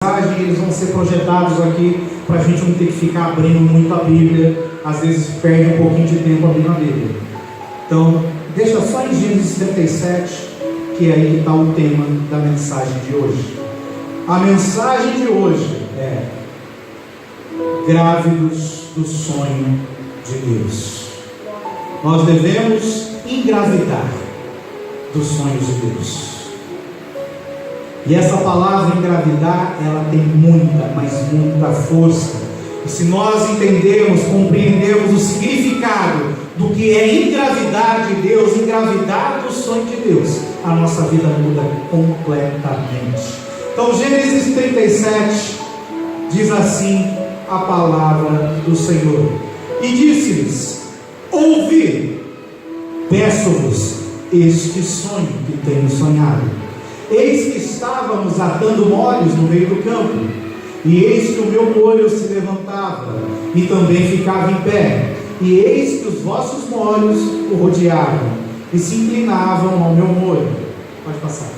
Eles vão ser projetados aqui para a gente não ter que ficar abrindo muito a Bíblia, às vezes perde um pouquinho de tempo abrindo a Bíblia. Então, deixa só em Gênesis 37, que é aí que está o tema da mensagem de hoje. A mensagem de hoje é: grávidos do sonho de Deus. Nós devemos engravidar dos sonhos de Deus. E essa palavra engravidar, ela tem muita, mas muita força. E se nós entendermos, compreendermos o significado do que é engravidar de Deus, engravidar do sonho de Deus, a nossa vida muda completamente. Então Gênesis 37 diz assim a palavra do Senhor: e disse-lhes: ouvi, peço-vos este sonho que tenho sonhado. Eis que estávamos atando molhos no meio do campo, e eis que o meu molho se levantava, e também ficava em pé, e eis que os vossos molhos o rodeavam, e se inclinavam ao meu molho. Pode passar.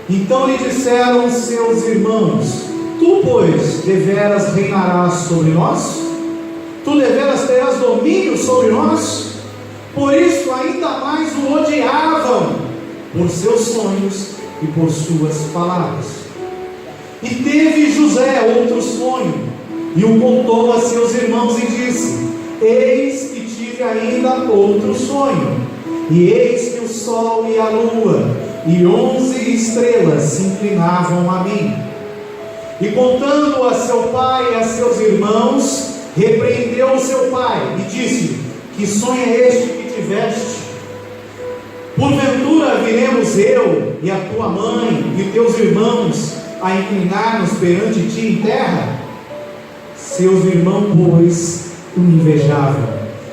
Então lhe disseram seus irmãos: tu, pois, deveras reinarás sobre nós? Tu deveras terás domínio sobre nós? Por isso ainda mais o odiavam, por seus sonhos e por suas palavras. E teve José outro sonho, e o contou a seus irmãos e disse: eis que tive ainda outro sonho, e eis que o sol e a lua e 11 estrelas se inclinavam a mim. E contando a seu pai e a seus irmãos, repreendeu o seu pai e disse: que sonho é este que tiveste? Porventura viremos eu e a tua mãe e teus irmãos a inclinar-nos perante ti em terra? Seus irmãos, pois, o invejavam.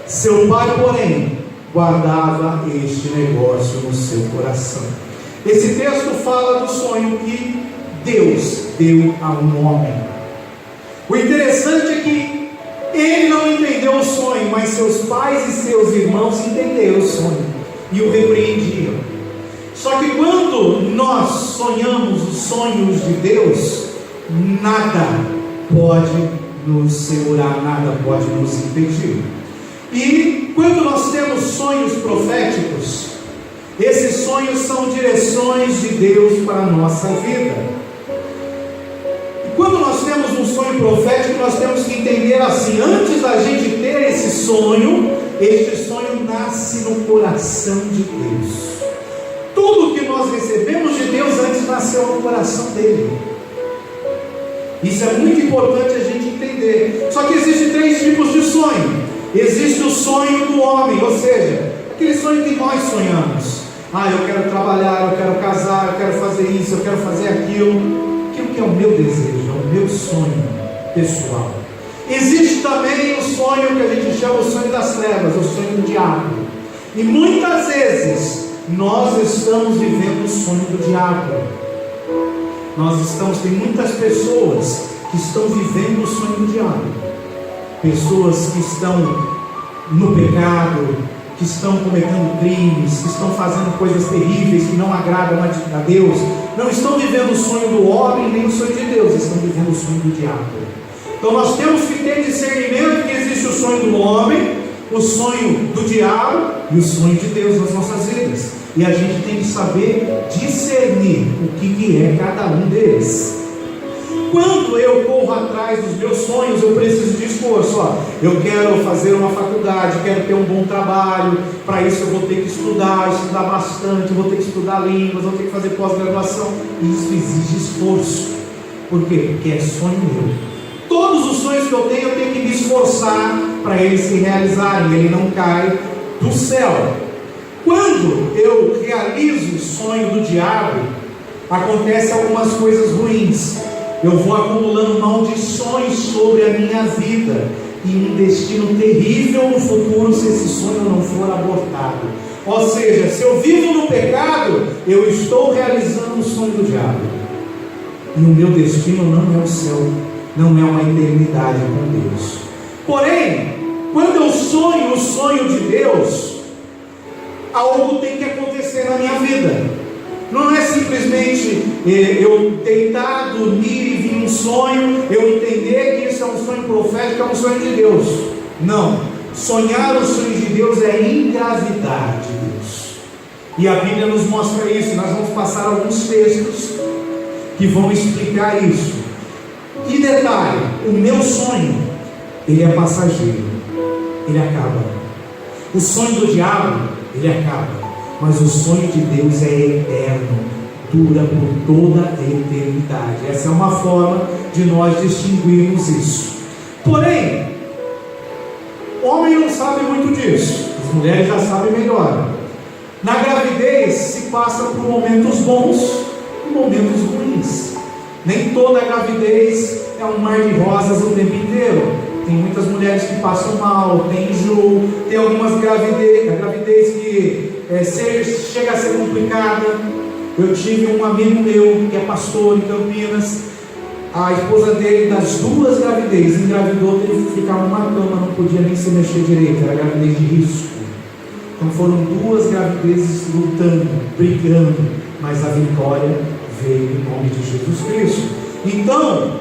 Seu pai, porém, guardava este negócio no seu coração. Esse texto fala do sonho que Deus deu a um homem. O interessante é que ele não entendeu o sonho, mas seus pais e seus irmãos entenderam o sonho e o repreendiam. Só que quando nós sonhamos os sonhos de Deus, nada pode nos segurar, nada pode nos impedir. E quando nós temos sonhos proféticos, esses sonhos são direções de Deus para a nossa vida. E quando nós temos um sonho profético, nós temos que entender assim: antes da gente ter esse sonho, este sonho nasce no coração de Deus. Tudo que nós recebemos de Deus antes nasceu no coração dele. Isso é muito importante a gente entender. Só que existem 3 tipos de sonho. Existe o sonho do homem, ou seja, aquele sonho que nós sonhamos. Eu quero trabalhar, eu quero casar, eu quero fazer isso, eu quero fazer aquilo. Aquilo que é o meu desejo, é o meu sonho pessoal. Existe também o sonho que a gente chama o sonho das trevas, o sonho do diabo. E muitas vezes nós estamos vivendo o sonho do diabo. Tem muitas pessoas que estão vivendo o sonho do diabo. Pessoas que estão no pecado, que estão cometendo crimes, que estão fazendo coisas terríveis que não agradam a Deus. Não estão vivendo o sonho do homem nem o sonho de Deus, estão vivendo o sonho do diabo. Então nós temos que ter discernimento que existe o sonho do homem, o sonho do diabo e o sonho de Deus nas nossas vidas. E a gente tem que saber discernir o que é cada um deles. Quando eu corro atrás dos meus sonhos, eu preciso de esforço. Eu quero fazer uma faculdade, quero ter um bom trabalho. Para isso eu vou ter que estudar bastante, vou ter que estudar línguas, vou ter que fazer pós-graduação. Isso exige esforço. Por quê? Porque é sonho meu. Todos os sonhos que eu tenho que me esforçar para eles se realizarem. Ele não cai do céu. Quando eu realizo o sonho do diabo, acontecem algumas coisas ruins. Eu vou acumulando maldições sobre a minha vida e um destino terrível no futuro se esse sonho não for abortado. Ou seja, se eu vivo no pecado, eu estou realizando o sonho do diabo. E o meu destino não é o céu, não é uma eternidade com Deus. Porém, quando eu sonho o sonho de Deus, algo tem que acontecer na minha vida. Não é simplesmente eu deitar, dormir e vir um sonho, eu entender que isso é um sonho profético, é um sonho de Deus. Não, sonhar os sonhos de Deus é engravidar de Deus. E a Bíblia nos mostra isso. Nós vamos passar alguns textos que vão explicar isso. E detalhe, o meu sonho, ele é passageiro, ele acaba. O sonho do diabo, ele acaba. Mas o sonho de Deus é eterno, dura por toda a eternidade. Essa é uma forma de nós distinguirmos isso. Porém, o homem não sabe muito disso, as mulheres já sabem melhor. Na gravidez se passa por momentos bons e momentos ruins. Nem toda gravidez é um mar de rosas o tempo inteiro. Tem muitas mulheres que passam mal, tem enjoo, tem algumas gravidez que chega a ser complicada. Eu tive um amigo meu que é pastor em Campinas. A esposa dele, das duas gravidezes, engravidou, teve que ficar numa cama, não podia nem se mexer direito, era gravidez de risco. Então foram duas gravidezes lutando, brigando, mas a vitória veio em nome de Jesus Cristo. Então,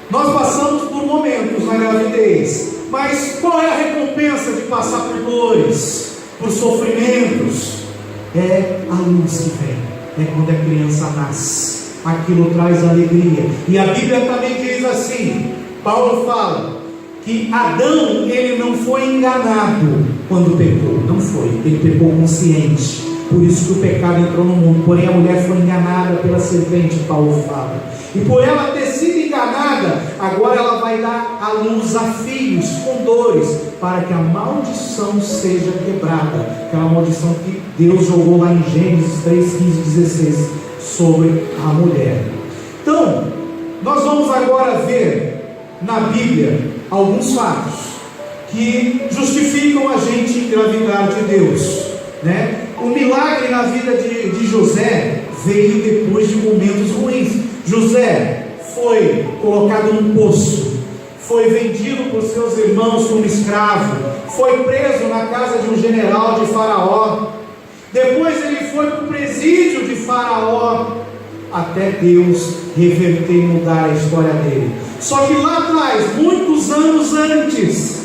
nós passamos por momentos na gravidez, mas qual é a recompensa de passar por dores, por sofrimentos? É a luz que vem, é quando a criança nasce. Aquilo traz alegria. E a Bíblia também diz assim, Paulo fala que Adão, ele não foi enganado quando pecou, não foi, ele pecou consciente, por isso que o pecado entrou no mundo. Porém a mulher foi enganada pela serpente, Paulo fala, e por ela ter sido enganada, agora ela vai dar à luz a filhos com dores, para que a maldição seja quebrada, aquela maldição que Deus jogou lá em Gênesis 3, 15, 16 sobre a mulher. Então, nós vamos agora ver na Bíblia alguns fatos que justificam a gente engravidar de Deus, né? O milagre na vida de José veio depois de momentos ruins. José foi colocado num poço, foi vendido por seus irmãos como escravo, foi preso na casa de um general de Faraó. Depois ele foi para o presídio de Faraó, até Deus reverter e mudar a história dele. Só que lá atrás, muitos anos antes,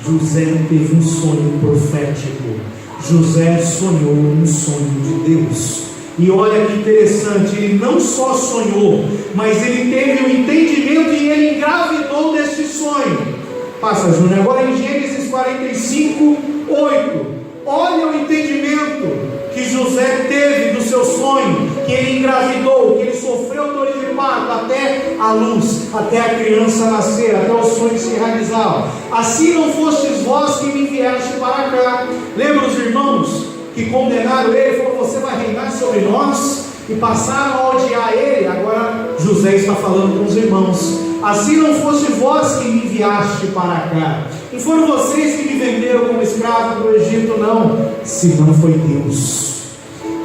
José teve um sonho profético. José sonhou um sonho de Deus. E olha que interessante, ele não só sonhou, mas ele teve o entendimento e ele engravidou deste sonho. Passa, Júnior, agora em Gênesis 45, 8. Olha o entendimento que José teve do seu sonho, que ele engravidou, que ele sofreu dores de parto até a luz, até a criança nascer, até o sonho se realizar. Assim não fostes vós que me enviaste para cá. Lembra os irmãos que condenaram ele? Falou, você vai reinar sobre nós? E passaram a odiar ele. Agora José está falando com os irmãos. Assim não foste vós que me enviaste para cá. Não foram vocês que me venderam como escravo do Egito, não. Senão foi Deus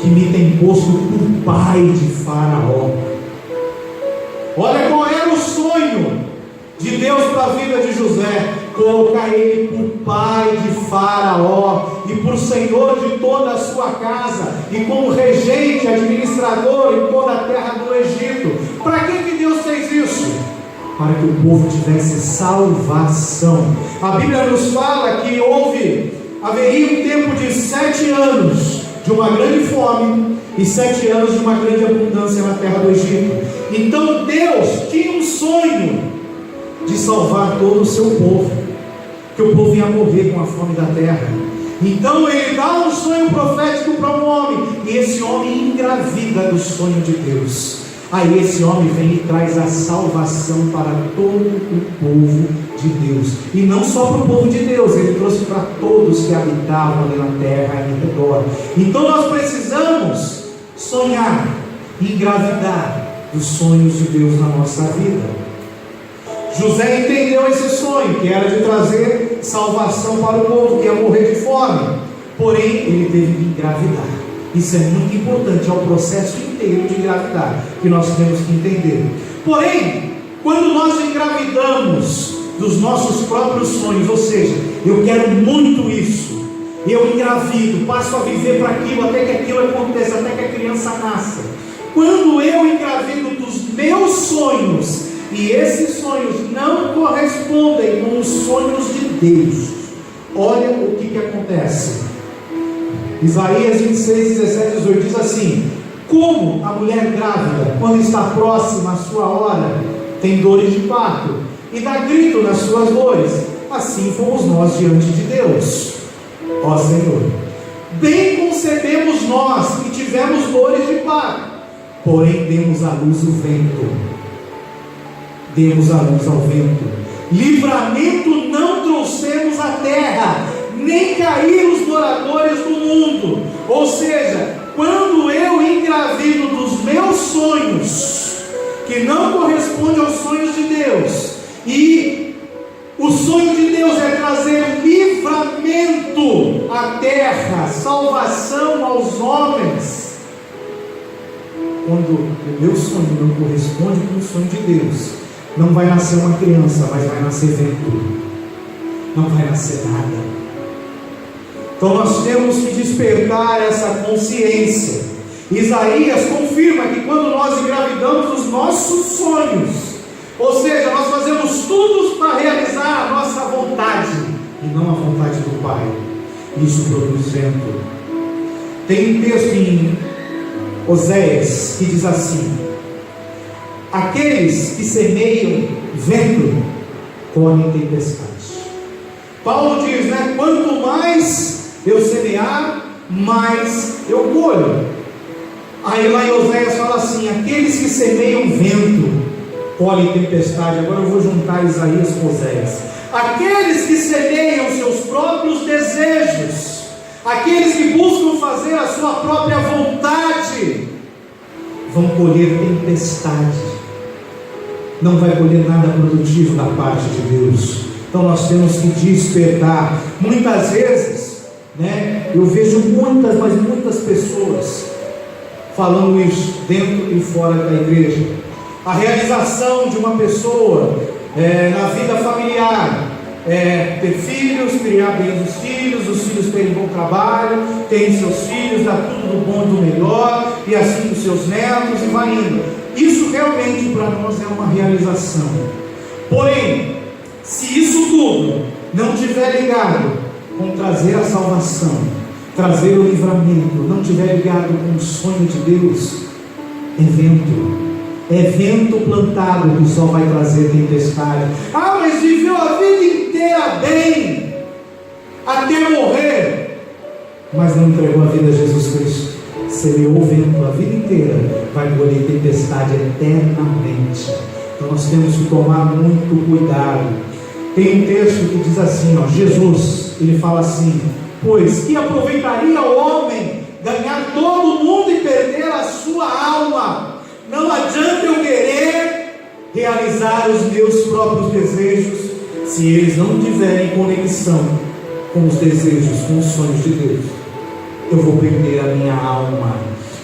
que me tem posto por pai de Faraó. Olha qual era o sonho de Deus para a vida de José: colocar ele por pai de Faraó e por senhor de toda a sua casa, e como regente, administrador em toda a terra do Egito. Para que Deus fez isso? Para que o povo tivesse salvação. A Bíblia nos fala que haveria um tempo de 7 anos de uma grande fome e 7 anos de uma grande abundância na terra do Egito. Então Deus tinha um sonho de salvar todo o seu povo, que o povo ia morrer com a fome da terra. Então ele dá um sonho profético para um homem, e esse homem engravida do sonho de Deus. Aí esse homem vem e traz a salvação para todo o povo de Deus. E não só para o povo de Deus, ele trouxe para todos que habitavam ali na terra e em redor. Então nós precisamos sonhar e engravidar dos sonhos de Deus na nossa vida. José entendeu esse sonho, que era de trazer salvação para o povo que ia morrer de fome. Porém, ele teve que engravidar. Isso é muito importante, é o processo inteiro de engravidar que nós temos que entender. Porém, quando nós engravidamos dos nossos próprios sonhos, ou seja, eu quero muito isso, eu engravido, passo a viver para aquilo, até que aquilo aconteça, até que a criança nasça. Quando eu engravido dos meus sonhos, e esses sonhos não correspondem com os sonhos de Deus, olha o que acontece. Isaías 26, 17, 18 diz assim: como a mulher grávida, quando está próxima à sua hora, tem dores de parto e dá grito nas suas dores, assim fomos nós diante de Deus. Ó Senhor, bem concebemos nós que tivemos dores de parto, porém demos à luz o vento. Demos a luz ao vento. Livramento não trouxemos à terra, nem caíram os moradores do mundo. Ou seja, quando eu engravido dos meus sonhos, que não correspondem aos sonhos de Deus, e o sonho de Deus é trazer livramento à terra, salvação aos homens. Quando o meu sonho não corresponde com o sonho de Deus, não vai nascer uma criança, mas vai nascer vento, não vai nascer nada. Então nós temos que despertar essa consciência. Isaías confirma que quando nós engravidamos os nossos sonhos, ou seja, nós fazemos tudo para realizar a nossa vontade e não a vontade do Pai, isso produz vento. Tem um texto em Oséias que diz assim: aqueles que semeiam vento colhem tempestade. Paulo diz, né? Quanto mais eu semear, mais eu colho. Aí lá em Oséias fala assim: aqueles que semeiam vento colhem tempestade. Agora eu vou juntar Isaías com Oséias. Aqueles que semeiam seus próprios desejos, aqueles que buscam fazer a sua própria vontade, vão colher tempestade. Não vai colher nada produtivo da parte de Deus. Então nós temos que despertar. Muitas vezes, né, eu vejo muitas pessoas falando isso dentro e fora da igreja. A realização de uma pessoa na vida familiar ter filhos, criar bem os filhos terem bom trabalho, terem seus filhos, dar tudo do bom e do melhor, e assim os seus netos, e vai indo. Isso realmente para nós é uma realização. Porém, se isso tudo não estiver ligado com trazer a salvação, trazer o livramento, não estiver ligado com o sonho de Deus, é vento plantado que só vai trazer tempestade. Ah, mas viveu a vida inteira bem, até morrer, mas não entregou a vida a Jesus Cristo. Semeou o vento a vida inteira, vai colher tempestade eternamente. Então nós temos que tomar muito cuidado. Tem um texto que diz assim, Jesus, ele fala assim: pois que aproveitaria o homem ganhar todo o mundo e perder a sua alma? Não adianta eu querer realizar os meus próprios desejos, se eles não tiverem conexão com os desejos, com os sonhos de Deus. Eu vou perder a minha alma.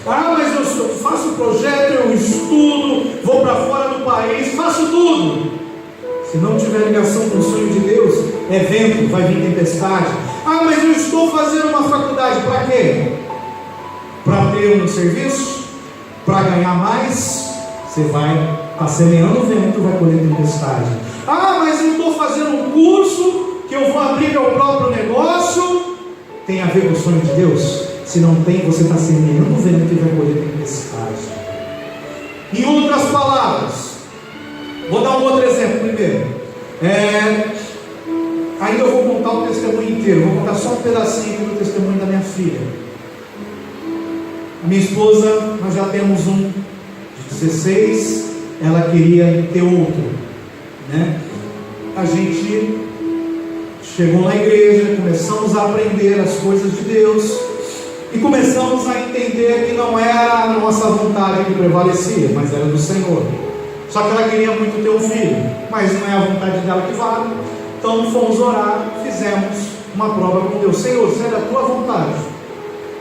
Ah, mas eu faço projeto, eu estudo, vou para fora do país, faço tudo. Se não tiver ligação com o sonho de Deus, é vento, vai vir tempestade. Ah, mas eu estou fazendo uma faculdade, para quê? Para ter um serviço? Para ganhar mais? Você vai estar semeando o vento, vai colher tempestade. Ah, mas eu estou fazendo um curso, que eu vou abrir meu próprio negócio. Tem a ver com o sonho de Deus? Se não tem, você está semeando o vento e vai colher tempestade. Em outras palavras, vou dar um outro exemplo primeiro. Ainda eu vou contar o testemunho inteiro, vou contar só um pedacinho do testemunho da minha filha. A minha esposa, nós já temos um de 16, ela queria ter outro, né? A gente chegou na igreja, começamos a aprender as coisas de Deus e começamos a entender que não era a nossa vontade que prevalecia, mas era do Senhor. Só que ela queria muito ter um filho, mas não é a vontade dela que vale. Então fomos orar, fizemos uma prova com Deus. Senhor, se é da tua vontade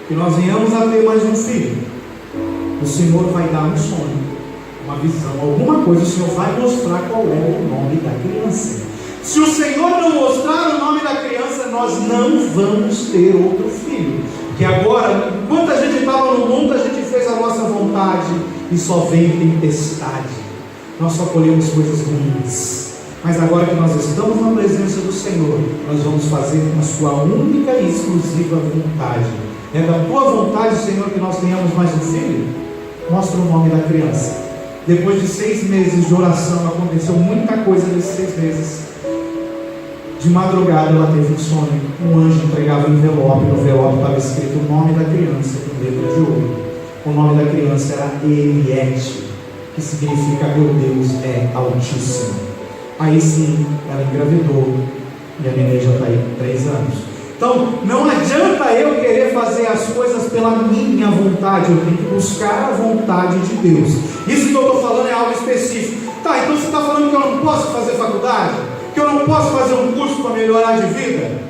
que nós venhamos a ter mais um filho, o Senhor vai dar um sonho, uma visão, alguma coisa. O Senhor vai mostrar qual é o nome da criança. Se o Senhor não mostrar o nome da criança, nós não vamos ter outro filho. Porque agora, enquanto a gente estava no mundo, a gente fez a nossa vontade e só veio tempestade. Nós só colhemos coisas ruins. Mas agora que nós estamos na presença do Senhor, nós vamos fazer a sua única e exclusiva vontade. É da tua vontade, Senhor, que nós tenhamos mais um filho? Mostra o nome da criança. Depois de 6 meses de oração, aconteceu muita coisa nesses 6 meses. De madrugada ela teve um sonho. Um anjo entregava um envelope. No envelope estava escrito o nome da criança com letra de ouro. O nome da criança era Eliette, que significa meu Deus é Altíssimo. Aí sim, ela engravidou. E a neném já está aí com 3 anos. Então, não adianta eu querer fazer as coisas pela minha vontade. Eu tenho que buscar a vontade de Deus. Isso que eu estou falando é algo específico. Tá, então você está falando que eu não posso fazer faculdade? Que eu não posso fazer um curso para melhorar de vida?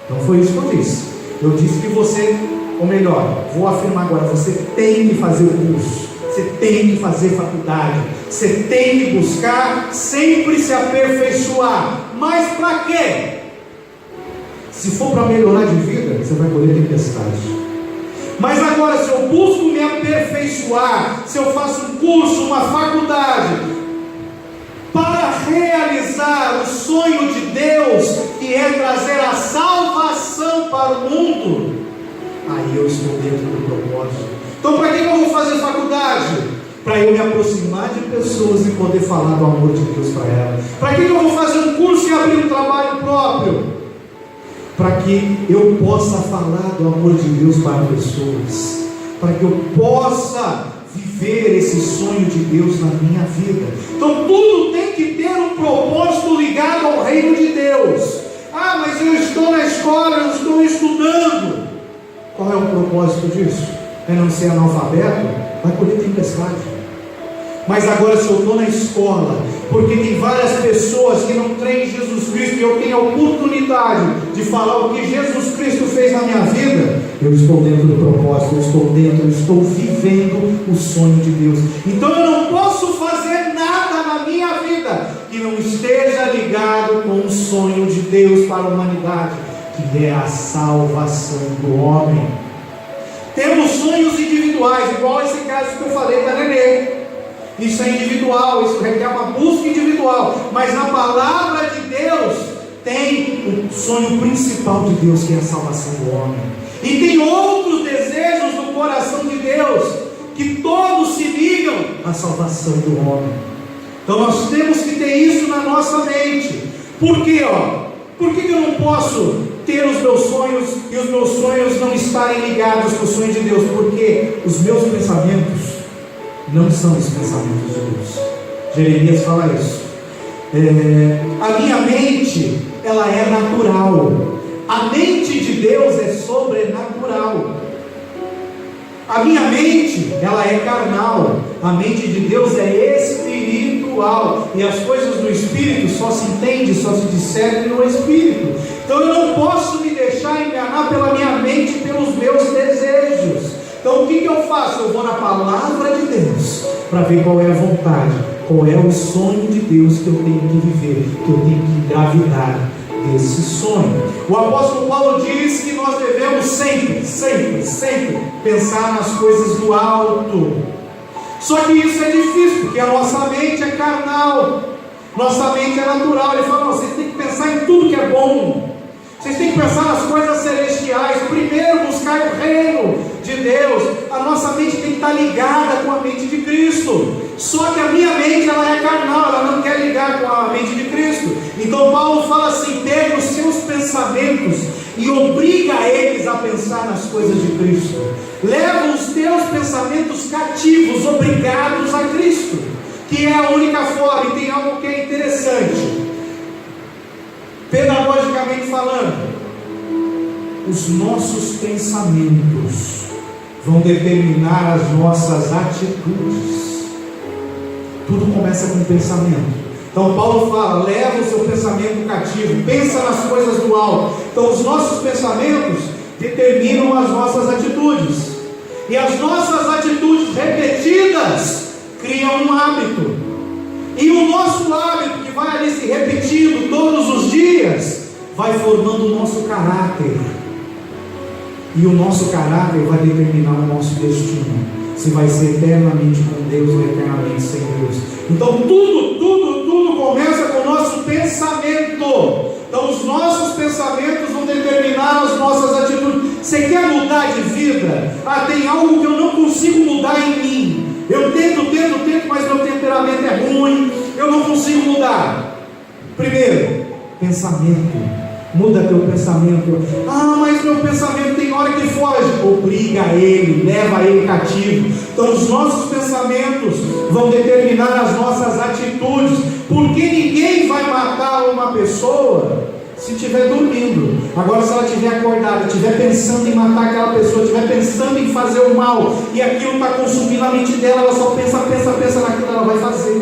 Não foi isso que eu disse. Eu disse que você, ou melhor, vou afirmar agora, você tem que fazer o curso, você tem que fazer faculdade, você tem que buscar sempre se aperfeiçoar. Mas para quê? Se for para melhorar de vida, você vai colher tempestade. Mas agora, se eu busco me aperfeiçoar, se eu faço um curso, uma faculdade, para realizar o sonho de Deus, que é trazer a salvação para o mundo, aí eu estou dentro do propósito. Então, para que eu vou fazer faculdade? Para eu me aproximar de pessoas e poder falar do amor de Deus para elas. Para que eu vou fazer um curso e abrir um trabalho próprio? Para que eu possa falar do amor de Deus para pessoas, para que eu possa viver esse sonho de Deus na minha vida. Então tudo tem que ter um propósito ligado ao reino de Deus. Ah, mas eu estou na escola, eu estou estudando. Qual é o propósito disso? É não ser analfabeto? Vai colher tempestade. Mas agora, se eu estou na escola, porque tem várias pessoas que não creem em Jesus Cristo, e eu tenho a oportunidade de falar o que Jesus Cristo fez na minha vida, eu estou dentro do propósito, eu estou vivendo o sonho de Deus. Então eu não posso fazer nada na minha vida que não esteja ligado com o sonho de Deus para a humanidade, que é a salvação do homem. Temos sonhos individuais, igual esse caso que eu falei da Nenê. Isso é individual, isso requer uma busca individual. Mas na palavra de Deus tem o sonho principal de Deus, que é a salvação do homem. E tem outros desejos no coração de Deus, que todos se ligam à salvação do homem. Então nós temos que ter isso na nossa mente. Por quê? Por que eu não posso ter os meus sonhos e os meus sonhos não estarem ligados com o sonho de Deus? Porque os meus pensamentos não são os pensamentos de Deus. Jeremias fala isso. A minha mente, ela é natural. A mente de Deus é sobrenatural. A minha mente, ela é carnal. A mente de Deus é espiritual. E as coisas do Espírito só se entende, só se discerne no Espírito. Então eu não posso me deixar enganar pela minha mente, pelos meus desejos. Então o que eu faço? Eu vou na palavra de Deus para ver qual é a vontade, qual é o sonho de Deus que eu tenho que viver, que eu tenho que engravidar desse sonho. O apóstolo Paulo diz que nós devemos sempre pensar nas coisas do alto. Só que isso é difícil, porque a nossa mente é carnal, nossa mente é natural. Ele fala: vocês têm que pensar em tudo que é bom. Vocês têm que pensar nas coisas celestiais. Primeiro buscar o reino de Deus. A nossa mente tem que estar ligada com a mente de Cristo. Só que a minha mente, ela é carnal, ela não quer ligar com a mente de Cristo. Então Paulo fala assim: pega os seus pensamentos e obriga eles a pensar nas coisas de Cristo. Leva os teus pensamentos cativos, obrigados a Cristo, que é a única forma. E tem algo que é interessante, pedagogicamente falando: os nossos pensamentos vão determinar as nossas atitudes. Tudo começa com o pensamento. Então Paulo fala: leva o seu pensamento cativo, pensa nas coisas do alto. Então os nossos pensamentos determinam as nossas atitudes, e as nossas atitudes repetidas criam um hábito. E o nosso hábito, que vai ali se repetindo todos os dias, vai formando o nosso caráter. E o nosso caráter vai determinar o nosso destino. Se vai ser eternamente com Deus ou eternamente sem Deus. Então tudo começa com o nosso pensamento. Então os nossos pensamentos vão determinar as nossas atitudes. Você quer mudar de vida? Tem algo que eu não consigo mudar em mim. Eu tento, mas meu temperamento é ruim. Eu não consigo mudar. Primeiro, pensamento. Muda teu pensamento. Mas meu pensamento tem hora que foge. Obriga ele, leva ele cativo. Então os nossos pensamentos vão determinar as nossas atitudes. Porque ninguém vai matar uma pessoa se estiver dormindo. Agora, se ela estiver acordada, estiver pensando em matar aquela pessoa, estiver pensando em fazer o mal, e aquilo está consumindo a mente dela, ela só pensa naquilo, ela vai fazer.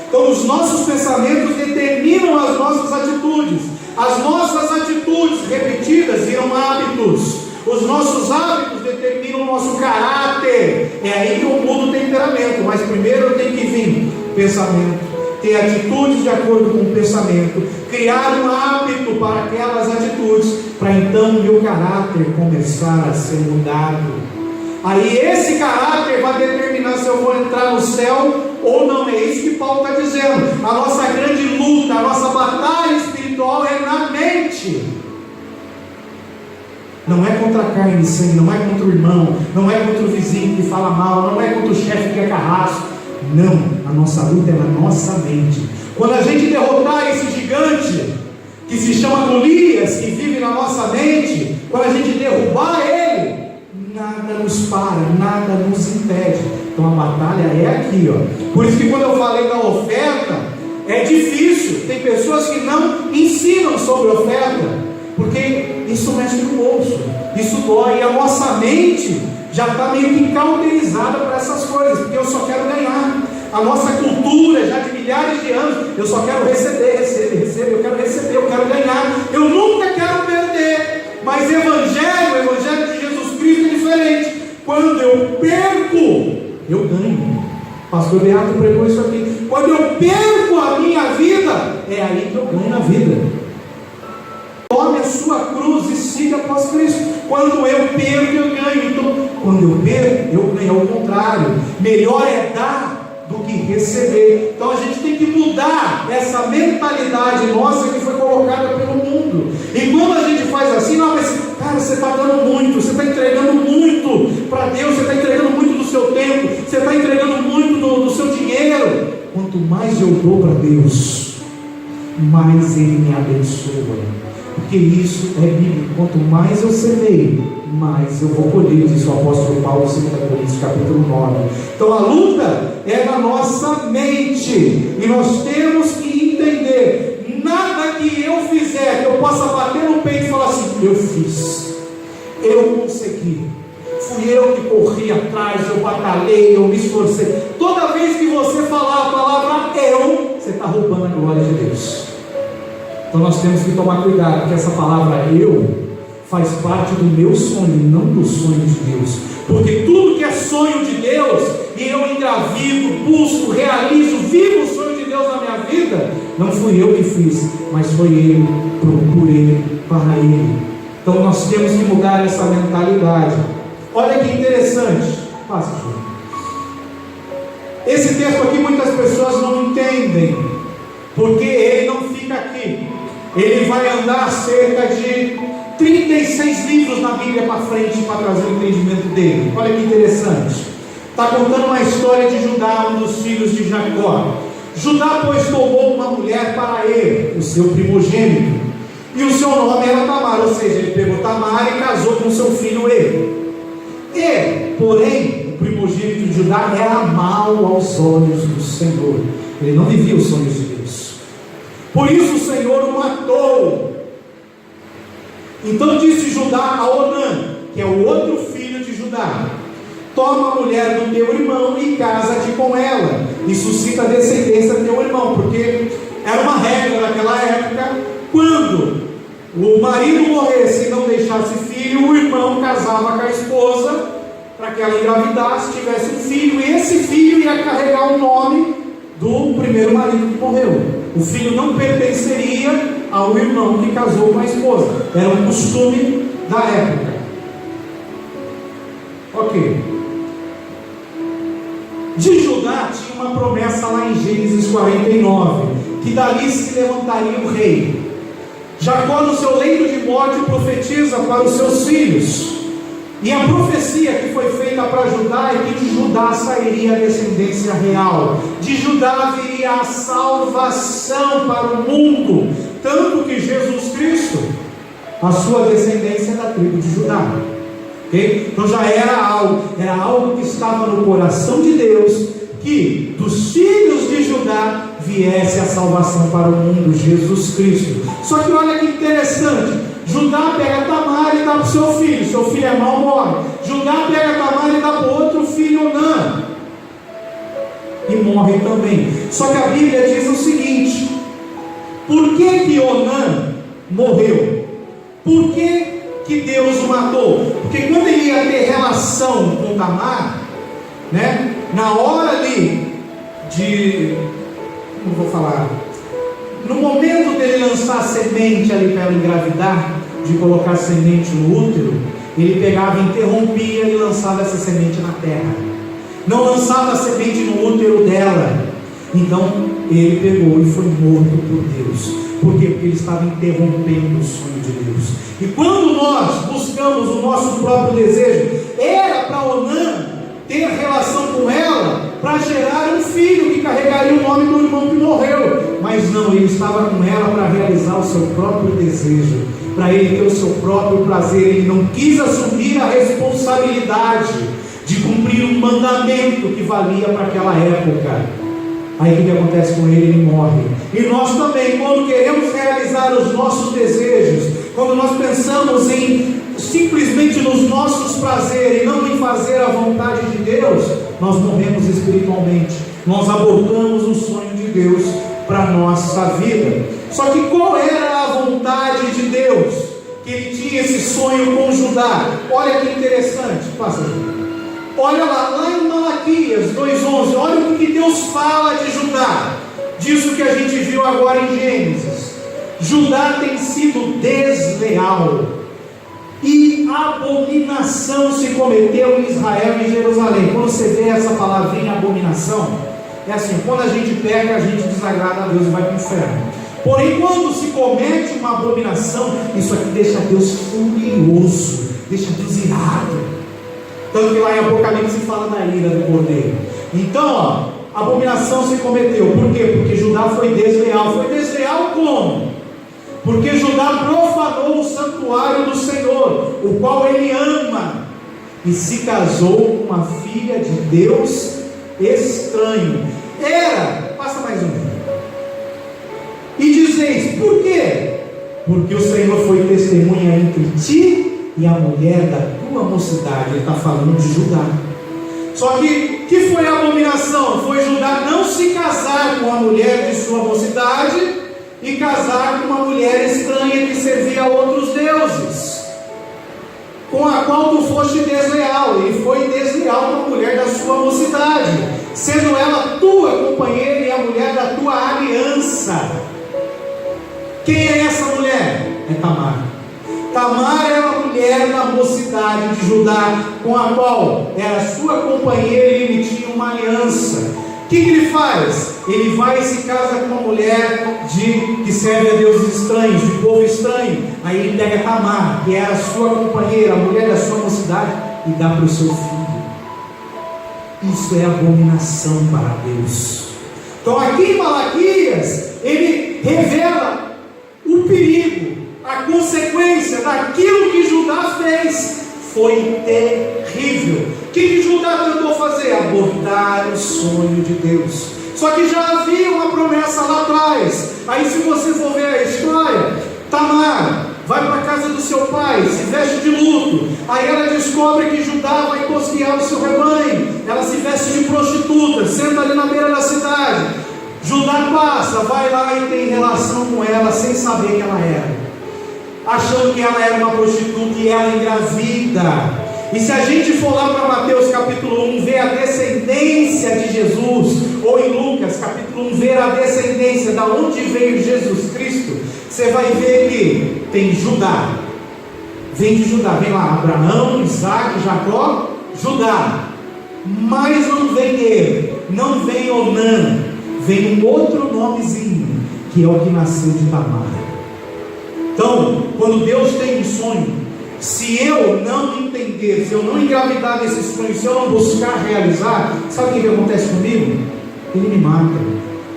Então os nossos pensamentos determinam as nossas atitudes. As nossas atitudes repetidas viram hábitos. Os nossos hábitos determinam o nosso caráter. É aí que eu mudo o temperamento. Mas primeiro eu tenho que vir pensamento, ter atitudes de acordo com o pensamento, criar um hábito para aquelas atitudes, para então o meu caráter começar a ser mudado. Aí esse caráter vai determinar se eu vou entrar no céu ou não. É isso que Paulo está dizendo. A nossa grande luta, a nossa batalha espiritual é na mente. Não é contra a carne e sangue, não é contra o irmão, não é contra o vizinho que fala mal, não é contra o chefe que é carrasco. Não, a nossa luta é na nossa mente. Quando a gente derrotar esse gigante que se chama Golias, que vive na nossa mente, quando a gente derrubar ele, nada nos para, nada nos impede. Então a batalha é aqui, ó. Por isso que quando eu falei da oferta, é difícil. Tem pessoas que não ensinam sobre oferta, porque isso mexe no bolso, isso dói. E a nossa mente já está meio que cauterizada para essas coisas, porque eu só quero ganhar. A nossa cultura, já de milhares de anos, eu só quero receber, eu quero receber, eu quero ganhar, eu nunca quero perder. Mas o evangelho de Jesus Cristo é diferente. Quando eu perco, eu ganho. Pastor Beato pregou isso aqui. Quando eu perco a minha vida, é aí que eu ganho a vida. Tome a sua cruz e siga após Cristo. Quando eu perco, eu ganho. Então, quando eu perco, eu ganho. Ao contrário, melhor é dar do que receber. Então a gente tem que mudar essa mentalidade nossa que foi colocada pelo mundo. E quando a gente faz assim, não, mas cara, você está dando muito, você está entregando muito para Deus, você está entregando muito do seu tempo, você está entregando muito do seu dinheiro. Quanto mais eu dou para Deus, mais Ele me abençoa. Porque isso é bíblico. Quanto mais eu semeio, mais eu vou colher, diz o apóstolo Paulo, 2 Coríntios capítulo 9. Então a luta é na nossa mente, e nós temos que entender: nada que eu fizer, que eu possa bater no peito e falar assim, eu fiz, eu consegui, fui eu que corri atrás, eu batalhei, eu me esforcei. Toda vez que você falar a palavra eu, você está roubando a glória de Deus. Então nós temos que tomar cuidado, porque essa palavra eu faz parte do meu sonho, não do sonho de Deus. Porque tudo que é sonho de Deus, e eu engravido, busco, realizo, vivo o sonho de Deus na minha vida, não fui eu que fiz, mas foi Ele, por Ele, para Ele. Então nós temos que mudar essa mentalidade. Olha que interessante, pastor. Esse texto aqui muitas pessoas não entendem, porque ele não fica aqui. Ele vai andar cerca de 36 livros na Bíblia para frente para trazer o entendimento dele. Olha que interessante. Está contando uma história de Judá, um dos filhos de Jacó. Judá, pois, tomou uma mulher para ele, o seu primogênito, e o seu nome era Tamar, ou seja, ele pegou Tamar e casou com seu filho ele. Porém, o primogênito de Judá era mau aos olhos do Senhor. Ele não vivia os sonhos de Deus. Por isso o Senhor o matou. Então disse Judá a Onã, que é o outro filho de Judá: toma a mulher do teu irmão e casa-te com ela, e suscita a descendência do teu irmão. Porque era uma regra naquela época: quando o marido morresse e não deixasse filho, o irmão casava com a esposa, para que ela engravidasse, tivesse um filho, e esse filho ia carregar o nome do primeiro marido que morreu. O filho não pertenceria ao irmão que casou com a esposa. Era um costume da época. Ok. De Judá tinha uma promessa lá em Gênesis 49, que dali se levantaria o rei. Jacó, no seu leito de morte, profetiza para os seus filhos. E a profecia que foi feita para Judá é que de Judá sairia a descendência real. De Judá viria a salvação para o mundo. Tanto que Jesus Cristo, a sua descendência é da tribo de Judá. Okay? Então já era algo que estava no coração de Deus, que dos filhos de Judá viesse a salvação para o mundo, Jesus Cristo. Só que olha que interessante, Judá pega Tamar e dá para o seu filho é mau, morre. Judá pega Tamar e dá para o outro filho, Onã, e morre também. Só que a Bíblia diz o seguinte: por que Onã morreu? Por que Deus o matou? Porque quando ele ia ter relação com Tamar, né, na hora ali no momento dele lançar a semente ali para ela engravidar, de colocar a semente no útero, ele pegava, interrompia e lançava essa semente na terra. Não lançava a semente no útero dela. Então ele pegou e foi morto por Deus. Por quê? Porque ele estava interrompendo o sonho de Deus. E quando nós buscamos o nosso próprio desejo, era para Onã ter relação com ela para gerar um filho que carregaria o nome do irmão que morreu. Mas não, ele estava com ela para realizar o seu próprio desejo, para ele ter o seu próprio prazer. Ele não quis assumir a responsabilidade de cumprir um mandamento que valia para aquela época. Aí o que acontece com ele? Ele morre. E nós também, quando queremos realizar os nossos desejos, quando nós pensamos em simplesmente nos nossos prazeres e não em fazer a vontade de Deus, nós morremos espiritualmente. Nós abortamos o sonho de Deus para a nossa vida. Só que qual era a vontade de Deus? Que ele tinha esse sonho com Judá. Olha que interessante, pastor. Olha lá em Malaquias 2:11, olha o que Deus fala de Judá, disso que a gente viu agora em Gênesis. Judá tem sido desleal, e abominação se cometeu em Israel e em Jerusalém. Quando você vê essa palavrinha abominação, é assim: quando a gente peca, a gente desagrada a Deus e vai para o inferno. Porém, quando se comete uma abominação, isso aqui deixa Deus furioso, deixa Deus irado. Tanto que lá em Apocalipse fala da ira do Cordeiro. Então, abominação se cometeu. Por quê? Porque Judá foi desleal. Foi desleal como? Porque Judá profanou o santuário do Senhor, o qual ele ama, e se casou com uma filha de Deus estranho. Passa mais um. E dizeis: por quê? Porque o Senhor foi testemunha entre ti e a mulher da tua mocidade. Ele está falando de Judá. Só que foi a abominação? Foi Judá não se casar com a mulher de sua mocidade e casar com uma mulher estranha que servia a outros deuses, com a qual tu foste desleal. Ele foi desleal com a mulher da sua mocidade, sendo ela tua companheira e a mulher da tua aliança. Quem é essa mulher? É Tamar. Tamar era a mulher da mocidade de Judá, com a qual era sua companheira e ele tinha uma aliança. O que ele faz? Ele vai e se casa com uma mulher que serve a deuses estranhos, de povo estranho. Aí ele pega Tamar, que era a sua companheira, a mulher da sua mocidade, e dá para o seu filho. Isso é abominação para Deus. Então aqui em Malaquias, ele revela o perigo, a consequência daquilo que Judá fez. Foi terrível. O que Judá tentou fazer? Abortar o sonho de Deus. Só que já havia uma promessa lá atrás. Aí, se você for ver a história, Tamar vai para a casa do seu pai, se veste de luto. Aí ela descobre que Judá vai cosquear o seu rebanho. Ela se veste de prostituta, senta ali na beira da cidade. Judá passa, vai lá e tem relação com ela sem saber que ela era, achando que ela era uma prostituta, e ela engravida. E se a gente for lá para Mateus capítulo 1, ver a descendência de Jesus, ou em Lucas capítulo ver a descendência, da onde veio Jesus Cristo, você vai ver que tem Judá, vem de Judá, vem lá Abraão, Isaac, Jacó, Judá, mas não vem ele, não vem Onã, vem um outro nomezinho, que é o que nasceu de Tamar. Então, quando Deus tem um sonho, se eu não entender, se eu não engravidar desse sonho, se eu não buscar realizar, sabe o que acontece comigo? Ele me mata,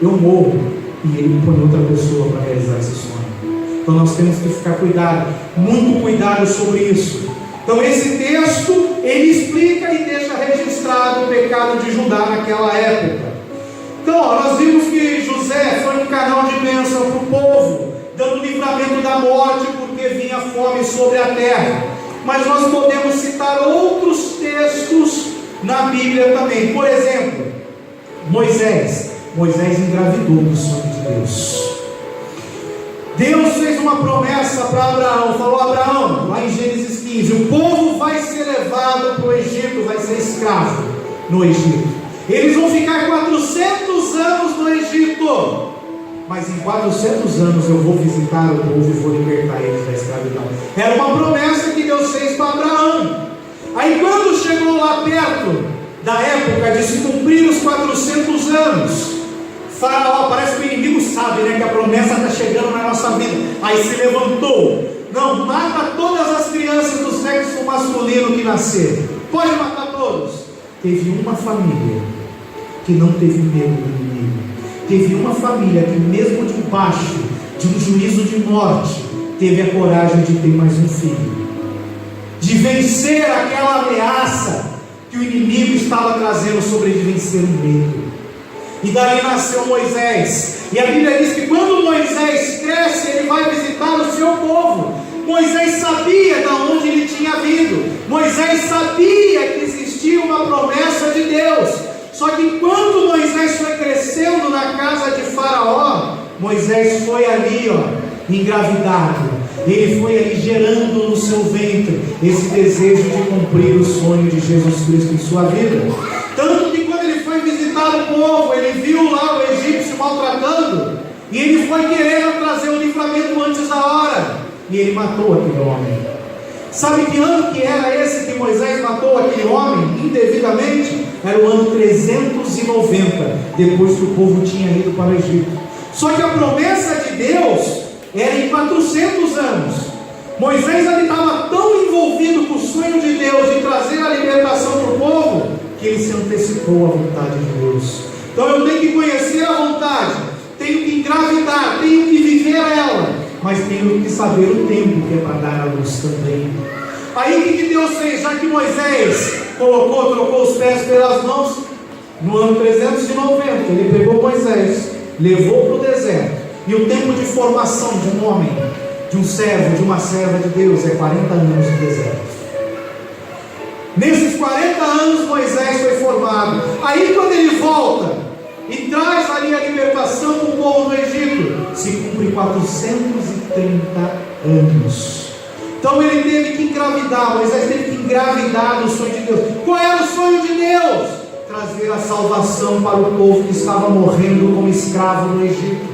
eu morro, e ele põe outra pessoa para realizar esse sonho. Então nós temos que ficar muito cuidado sobre isso. Então esse texto, ele explica e deixa registrado o pecado de Judá naquela época. Então nós vimos que José foi um canal de bênção para o povo, dando livramento da morte, porque vinha fome sobre a terra. Mas nós podemos citar outros textos na Bíblia também. Por exemplo, Moisés engravidou do sonho de Deus. Deus fez uma promessa para Abraão, falou: Abraão, lá em Gênesis 15, o povo vai ser levado para o Egito, vai ser escravo no Egito. Eles vão ficar 400 anos no Egito, mas em 400 anos eu vou visitar o povo e vou libertar eles da escravidão. Era uma promessa que Deus fez para Abraão. Aí quando chegou lá perto da época de se cumprir os 400 anos, Faraó, parece que o inimigo sabe, né, que a promessa está chegando na nossa vida. Aí se levantou: não, mata todas as crianças do sexo masculino que nasceram, pode matar todos. Teve uma família que não teve medo do inimigo. Teve uma família que, mesmo debaixo de um juízo de morte, teve a coragem de ter mais um filho, de vencer aquela ameaça que o inimigo estava trazendo sobre ele, vencer o medo. E daí nasceu Moisés. E a Bíblia diz que quando Moisés cresce, ele vai visitar o seu povo. Moisés sabia de onde ele tinha vindo. Moisés sabia que existia uma promessa de Deus. Só que enquanto Moisés foi crescendo na casa de Faraó, Moisés foi ali, engravidado. Ele foi ali gerando no seu ventre esse desejo de cumprir o sonho de Jesus Cristo em sua vida. Tanto que quando ele foi visitar o povo, ele viu lá o egípcio maltratando, e ele foi querendo trazer o livramento antes da hora, e ele matou aquele homem. Sabe que ano que era esse que Moisés matou aquele homem indevidamente? Era o ano 390, depois que o povo tinha ido para o Egito. Só que a promessa de Deus era em 400 anos. Moisés estava tão envolvido com o sonho de Deus de trazer a libertação para o povo, que ele se antecipou à vontade de Deus. Então eu tenho que conhecer a vontade, tenho que engravidar, tenho que viver ela, mas tenho que saber o tempo que é para dar a luz também. Aí o que Deus fez? Já que Moisés trocou os pés pelas mãos, no ano 390, ele pegou Moisés, levou para o deserto. E o tempo de formação de um homem, de um servo, de uma serva de Deus, é 40 anos no deserto. Nesses 40 anos Moisés foi formado. Aí quando ele volta e traz ali a libertação para o povo do Egito, se cumpre 430 anos. Então ele teve que engravidar. Moisés teve que engravidar no sonho de Deus. Qual era o sonho de Deus? Trazer a salvação para o povo que estava morrendo como escravo no Egito.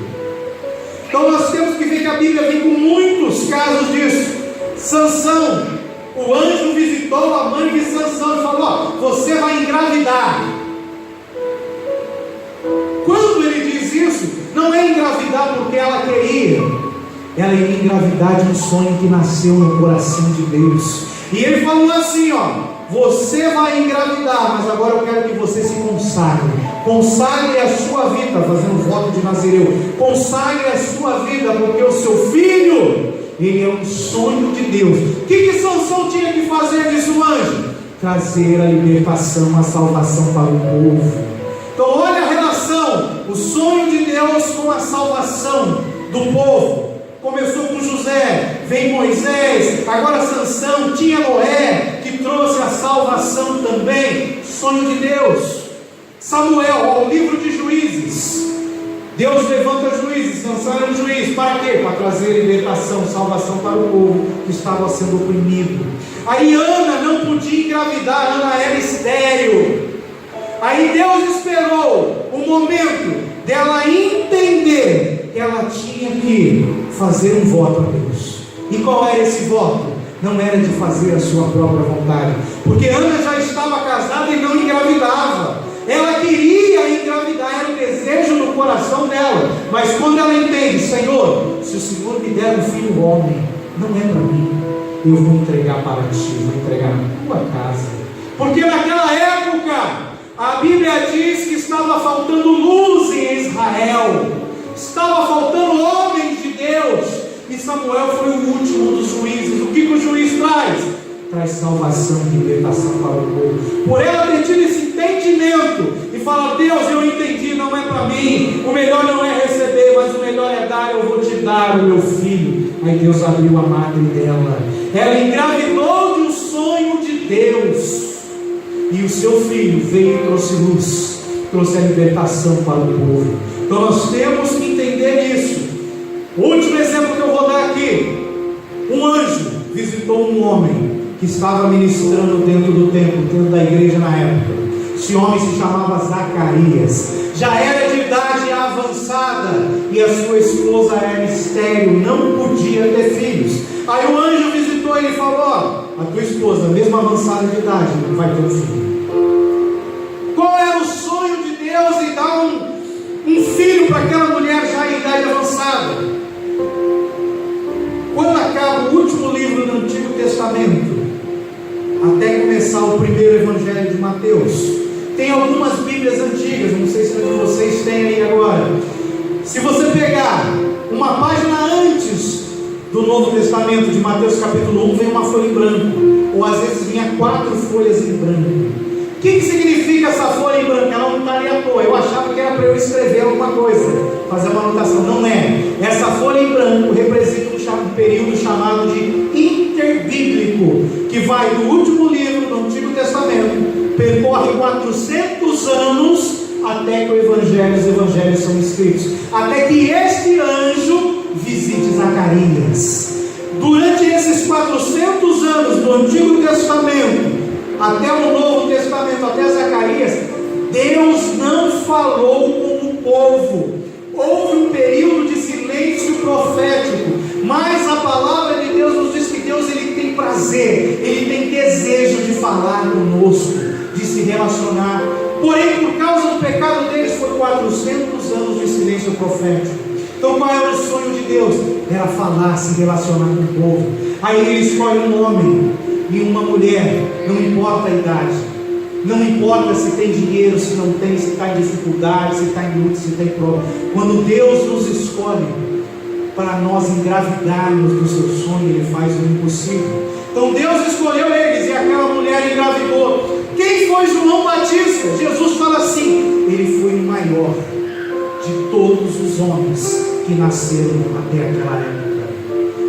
Então nós temos que ver que a Bíblia vem com muitos casos disso. Sansão, o anjo visitou a mãe de Sansão e falou: você vai engravidar. Quando ele diz isso, não é engravidar porque ela queria, ela iria engravidar de um sonho que nasceu no coração de Deus. E ele falou assim: você vai engravidar, mas agora eu quero que você se consagre a sua vida, fazendo voto de Nazireu, consagre a sua vida, porque o seu filho, ele é um sonho de Deus. O que Sansão tinha que fazer, disse o anjo? Trazer a libertação, a salvação para o povo. Então olha a relação, o sonho de Deus com a salvação do povo. Começou com José, vem Moisés, agora Sansão, tinha Noé, que trouxe a salvação também, sonho de Deus. Samuel, o livro de Juízes, Deus levanta juízes, Sansão era um juiz, para quê? Para trazer libertação, salvação para o povo que estava sendo oprimido. Aí Ana não podia engravidar, Ana era estéril. Aí Deus esperou o momento dela entender que ela tinha que fazer um voto a Deus. E qual era esse voto? Não era de fazer a sua própria vontade, porque Ana já estava casada e não engravidava. Ela queria engravidar, era o desejo do coração dela. Mas quando ela entende: Senhor, se o Senhor me der um filho homem, não é para mim, eu vou entregar para ti, vou entregar na tua casa. Porque naquela época a Bíblia diz que estava faltando luz em Israel, estava faltando homens de Deus. E Samuel foi o último dos juízes. O que o juiz traz? Traz salvação e libertação para o povo. Por ela ter tido esse entendimento e falar: Deus, eu entendi, não é para mim, o melhor não é receber, mas o melhor é dar, eu vou te dar o meu filho. Aí Deus abriu a madre dela, ela engravidou de um sonho de Deus, e o seu filho veio e trouxe luz, trouxe a libertação para o povo. Então nós temos que entender isso. O último exemplo que eu vou dar aqui: um anjo visitou um homem que estava ministrando dentro do templo, dentro da igreja na época. Esse homem se chamava Zacarias, já era de idade avançada, e a sua esposa era estéril, não podia ter filhos. Aí o anjo visitou ele e falou: ó, a tua esposa, mesmo avançada de idade, não vai ter um filho. Qual era o sonho de Deus em dar um filho para aquela mulher já em idade avançada? Quando acaba o último livro do Antigo Testamento, até começar o primeiro Evangelho de Mateus, tem algumas Bíblias antigas, não sei se vocês têm aí agora. Se você pegar uma página antes do Novo Testamento, de Mateus capítulo 1, vem uma folha em branco, ou às vezes vinha 4 folhas em branco. O que significa essa folha em branco? Ela não está ali à toa. Eu achava que era para eu escrever alguma coisa, fazer uma anotação. Não é. Essa folha em branco representa um período chamado de interbíblico, que vai do último livro do Antigo Testamento, percorre 400 anos até que os evangelhos são escritos, até que este anjo visite Zacarias. Durante esses 400 anos do Antigo Testamento até o Novo Testamento, até Zacarias, Deus não falou com o povo. Houve um período de silêncio profético, mas a palavra de Deus nos diz que Deus ele tem prazer, ele tem desejo de falar conosco, de se relacionar. Porém, por causa do pecado deles, foram 400 anos de silêncio profético. Então qual era o sonho de Deus? Era falar, se relacionar com o povo. Aí ele escolhe um homem e uma mulher, não importa a idade, não importa se tem dinheiro, se não tem, se está em dificuldade, se está em luta, se tem prova. Quando Deus nos escolhe para nós engravidarmos do seu sonho, Ele faz o impossível. Então Deus escolheu eles e aquela mulher engravidou. Quem foi João Batista? Jesus fala assim: ele foi o maior de todos os homens que nasceram até aquela época.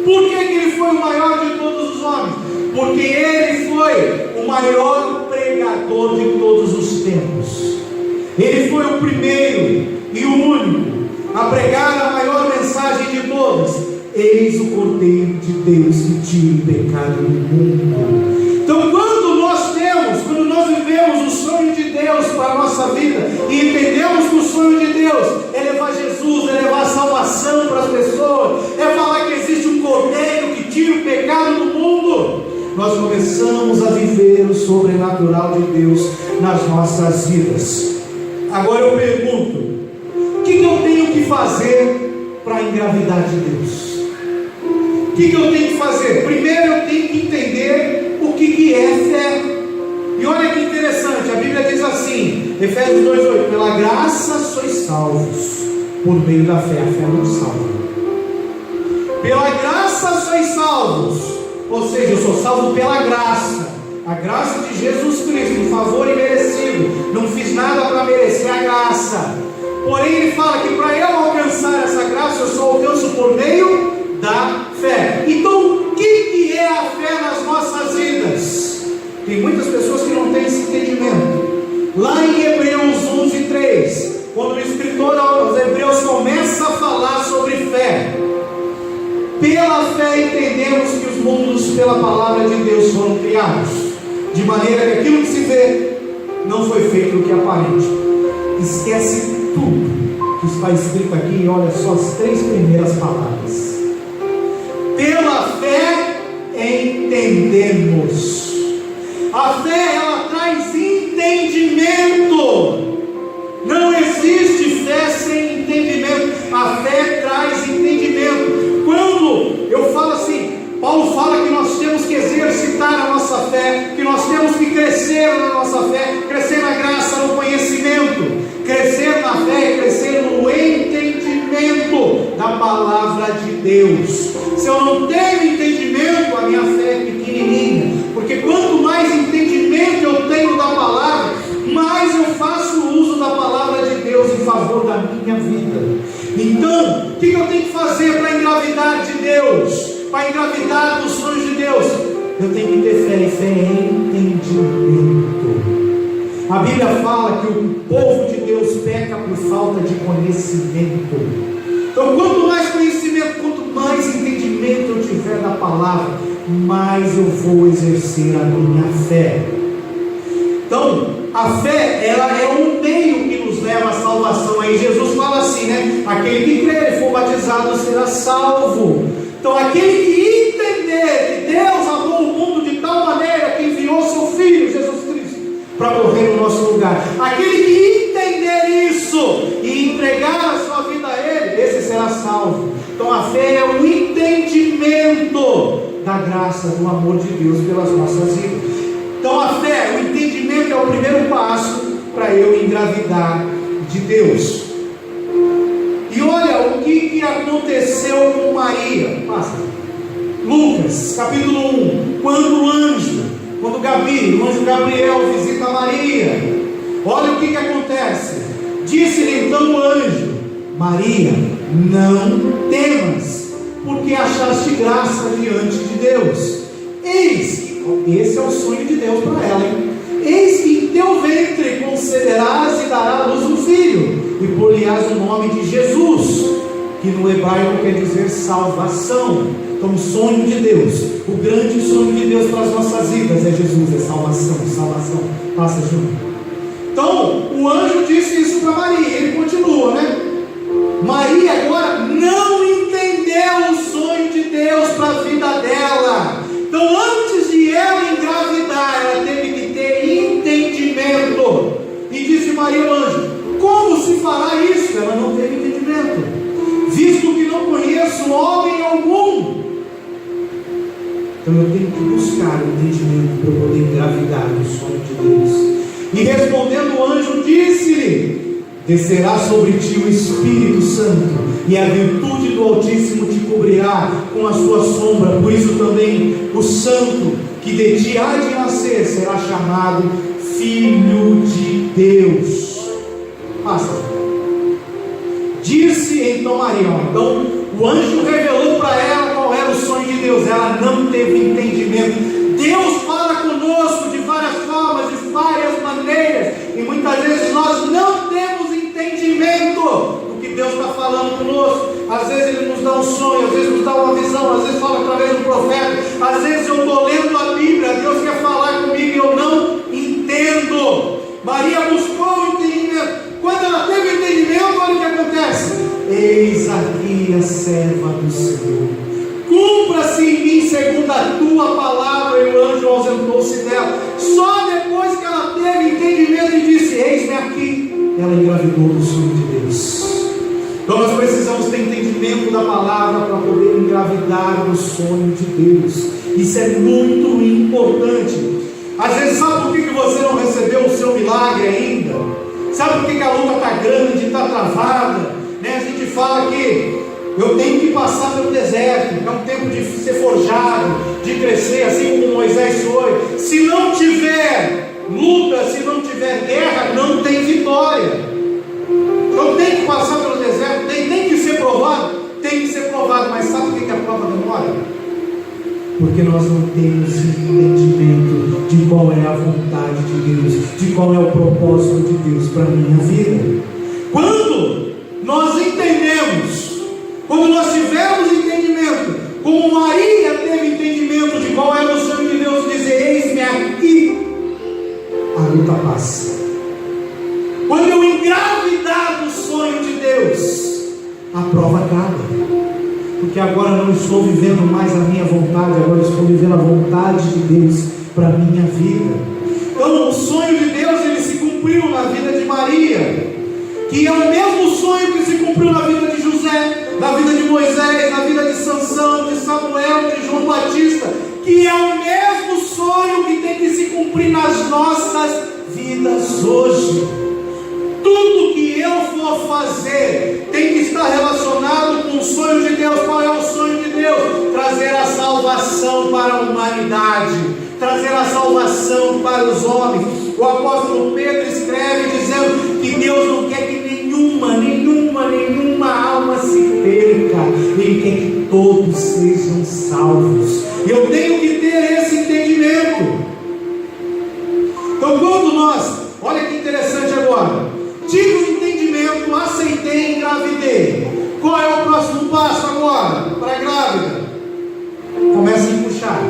Por que ele foi o maior de todos os homens? Porque ele foi o maior pregador de todos os tempos. Ele foi o primeiro e o único a pregar a maior mensagem de todas: eis o Cordeiro de Deus que tira o pecado do mundo. Então quando nós vivemos o sonho de Deus para a nossa vida e entendemos que o sonho de Deus é levar Jesus, é levar salvação para as pessoas, é falar que existe um Cordeiro que tira o pecado do mundo, nós começamos a viver o sobrenatural de Deus nas nossas vidas. Agora eu pergunto: o que eu tenho que fazer para engravidar de Deus? O que eu tenho que fazer? Primeiro eu tenho que entender o que é fé. E olha que interessante, a Bíblia diz assim, Efésios 2,8: pela graça sois salvos por meio da fé. A fé nos salva. Pela graça sois salvos, ou seja, eu sou salvo pela graça, a graça de Jesus Cristo, um favor imerecido. Não fiz nada para merecer a graça. Porém ele fala que para eu alcançar essa graça, eu só alcanço por meio da fé. Então o que é a fé nas nossas vidas? Tem muitas pessoas que não têm esse entendimento. Lá em Hebreus 11:3, quando o escritor aos Hebreus começa a falar sobre fé, pela fé entendemos que os mundos pela palavra de Deus foram criados, de maneira que aquilo que se vê não foi feito do que é aparente. Esquece tudo que Está escrito aqui, olha só as 3 primeiras palavras. Pela fé entendemos. A fé, ela traz entendimento. Não existe fé sem entendimento. A fé traz entendimento. Quando eu falo assim, Paulo fala que nós temos que exercitar a nossa fé, que nós temos que crescer na nossa fé, crescer na graça, no conhecimento. Crescer na fé e crescer no entendimento da palavra de Deus. Se eu não tenho entendimento, a minha fé é pequenininha. Porque quanto mais entendimento eu tenho da palavra, mais eu faço uso da palavra de Deus em favor da minha vida. Então, o que eu tenho que fazer para engravidar de Deus? Para engravidar dos sonhos de Deus? Eu tenho que ter fé, e fé é entendimento. A Bíblia fala que o povo de Deus peca por falta de conhecimento. Então, quanto mais conhecimento, quanto mais entendimento eu tiver da palavra, mais eu vou exercer a minha fé. Então, a fé, ela é um meio que nos leva à salvação. Aí Jesus fala assim, né? Aquele que crer e for batizado será salvo. Então, aquele que entender que Deus amou o mundo de tal maneira que enviou seu Filho, Jesus Cristo, para morrer no nosso lugar. Aquele que entender isso e entregar a sua vida a Ele, esse será salvo. Então a fé é o entendimento da graça, do amor de Deus pelas nossas vidas. Então a fé, o entendimento é o primeiro passo para eu engravidar de Deus. E olha o que aconteceu com Maria. Passa. Lucas capítulo 1. Quando o anjo Gabriel visita Maria, olha o que acontece. Disse-lhe então o anjo: Maria, não temas, porque achaste graça diante de Deus. Eis que, esse é o sonho de Deus para ela, hein? Eis que em teu ventre conceberás e darás à luz um filho, e por-lhe-ás o nome de Jesus, que no hebraico quer dizer salvação. Então o sonho de Deus, o grande sonho de Deus para as nossas vidas é Jesus, é salvação, salvação. Passa junto. Então o anjo disse isso para Maria, ele continua, né? Maria agora não entendeu o sonho de Deus para a vida dela. Então antes de ela engravidar, ela teve que ter entendimento. E disse Maria ao anjo: como se fará isso? Ela não teve entendimento, visto que não conheço homem algum. Então eu tenho que buscar o entendimento para poder engravidar do sonho de Deus. E respondendo o anjo, disse-lhe: descerá sobre ti o Espírito Santo, e a virtude do Altíssimo te cobrirá com a sua sombra. Por isso também o santo que de ti há de nascer será chamado Filho de Deus. Passa. Disse então Maria. Então o anjo revelou para ela qual era o sonho de Deus. Ela não teve entendimento. Deus fala conosco de várias formas, de várias maneiras, e muitas vezes nós não temos entendimento do que Deus está falando conosco. Às vezes Ele nos dá um sonho, às vezes nos dá uma visão, às vezes fala através do profeta, às vezes eu estou lendo a Bíblia, Deus quer falar comigo e eu não entendo. Maria buscou o entendimento. Quando ela teve entendimento, olha o que acontece: eis aqui a serva do Senhor, cumpra-se em mim segundo a tua palavra. E o anjo ausentou-se dela. Só depois que ela teve entendimento e disse: eis-me aqui, ela engravidou do sonho de Deus. Então nós precisamos ter entendimento da palavra para poder engravidar do sonho de Deus. Isso é muito importante. Às vezes, sabe por que você não recebeu o seu milagre ainda? Sabe por que a luta está grande, está travada? A gente fala que eu tenho que passar pelo deserto, é um tempo de ser forjado, de crescer, assim como Moisés foi. Se não tiver luta, se não tiver guerra, não tem vitória. Então tem que passar pelo deserto, tem que ser provado, mas sabe por que a prova demora? Porque nós não temos entendimento de qual é a vontade de Deus, de qual é o propósito de Deus para a minha vida. Quando nós entendemos, quando nós tivermos entendimento, como Maria teve entendimento de qual era o sonho de Deus, dizer: eis-me aqui, a luta passa. Quando eu engravidar do sonho de Deus, a prova acaba, porque agora não estou vivendo mais a minha vontade, agora estou vivendo a vontade de Deus para a minha vida. Então o sonho de Deus, ele se cumpriu na vida de Maria, que é o mesmo sonho que se cumpriu na vida de José, na vida de Moisés, na vida de Sansão, de Samuel, de João Batista, que é o mesmo sonho que tem que se cumprir nas nossas vidas hoje. Tudo que eu for fazer tem que estar relacionado com o sonho de Deus. Qual é o sonho de Deus? Trazer a salvação para a humanidade, trazer a salvação para os homens. O apóstolo Pedro escreve dizendo que Deus não quer que nenhuma alma se perca, Ele quer que todos sejam salvos. Eu tenho que ter esse entendimento. Então quando nós, olha que interessante agora, tive o entendimento, aceitei, engravidei. Qual é o próximo passo agora para a grávida? Começa a empuxar,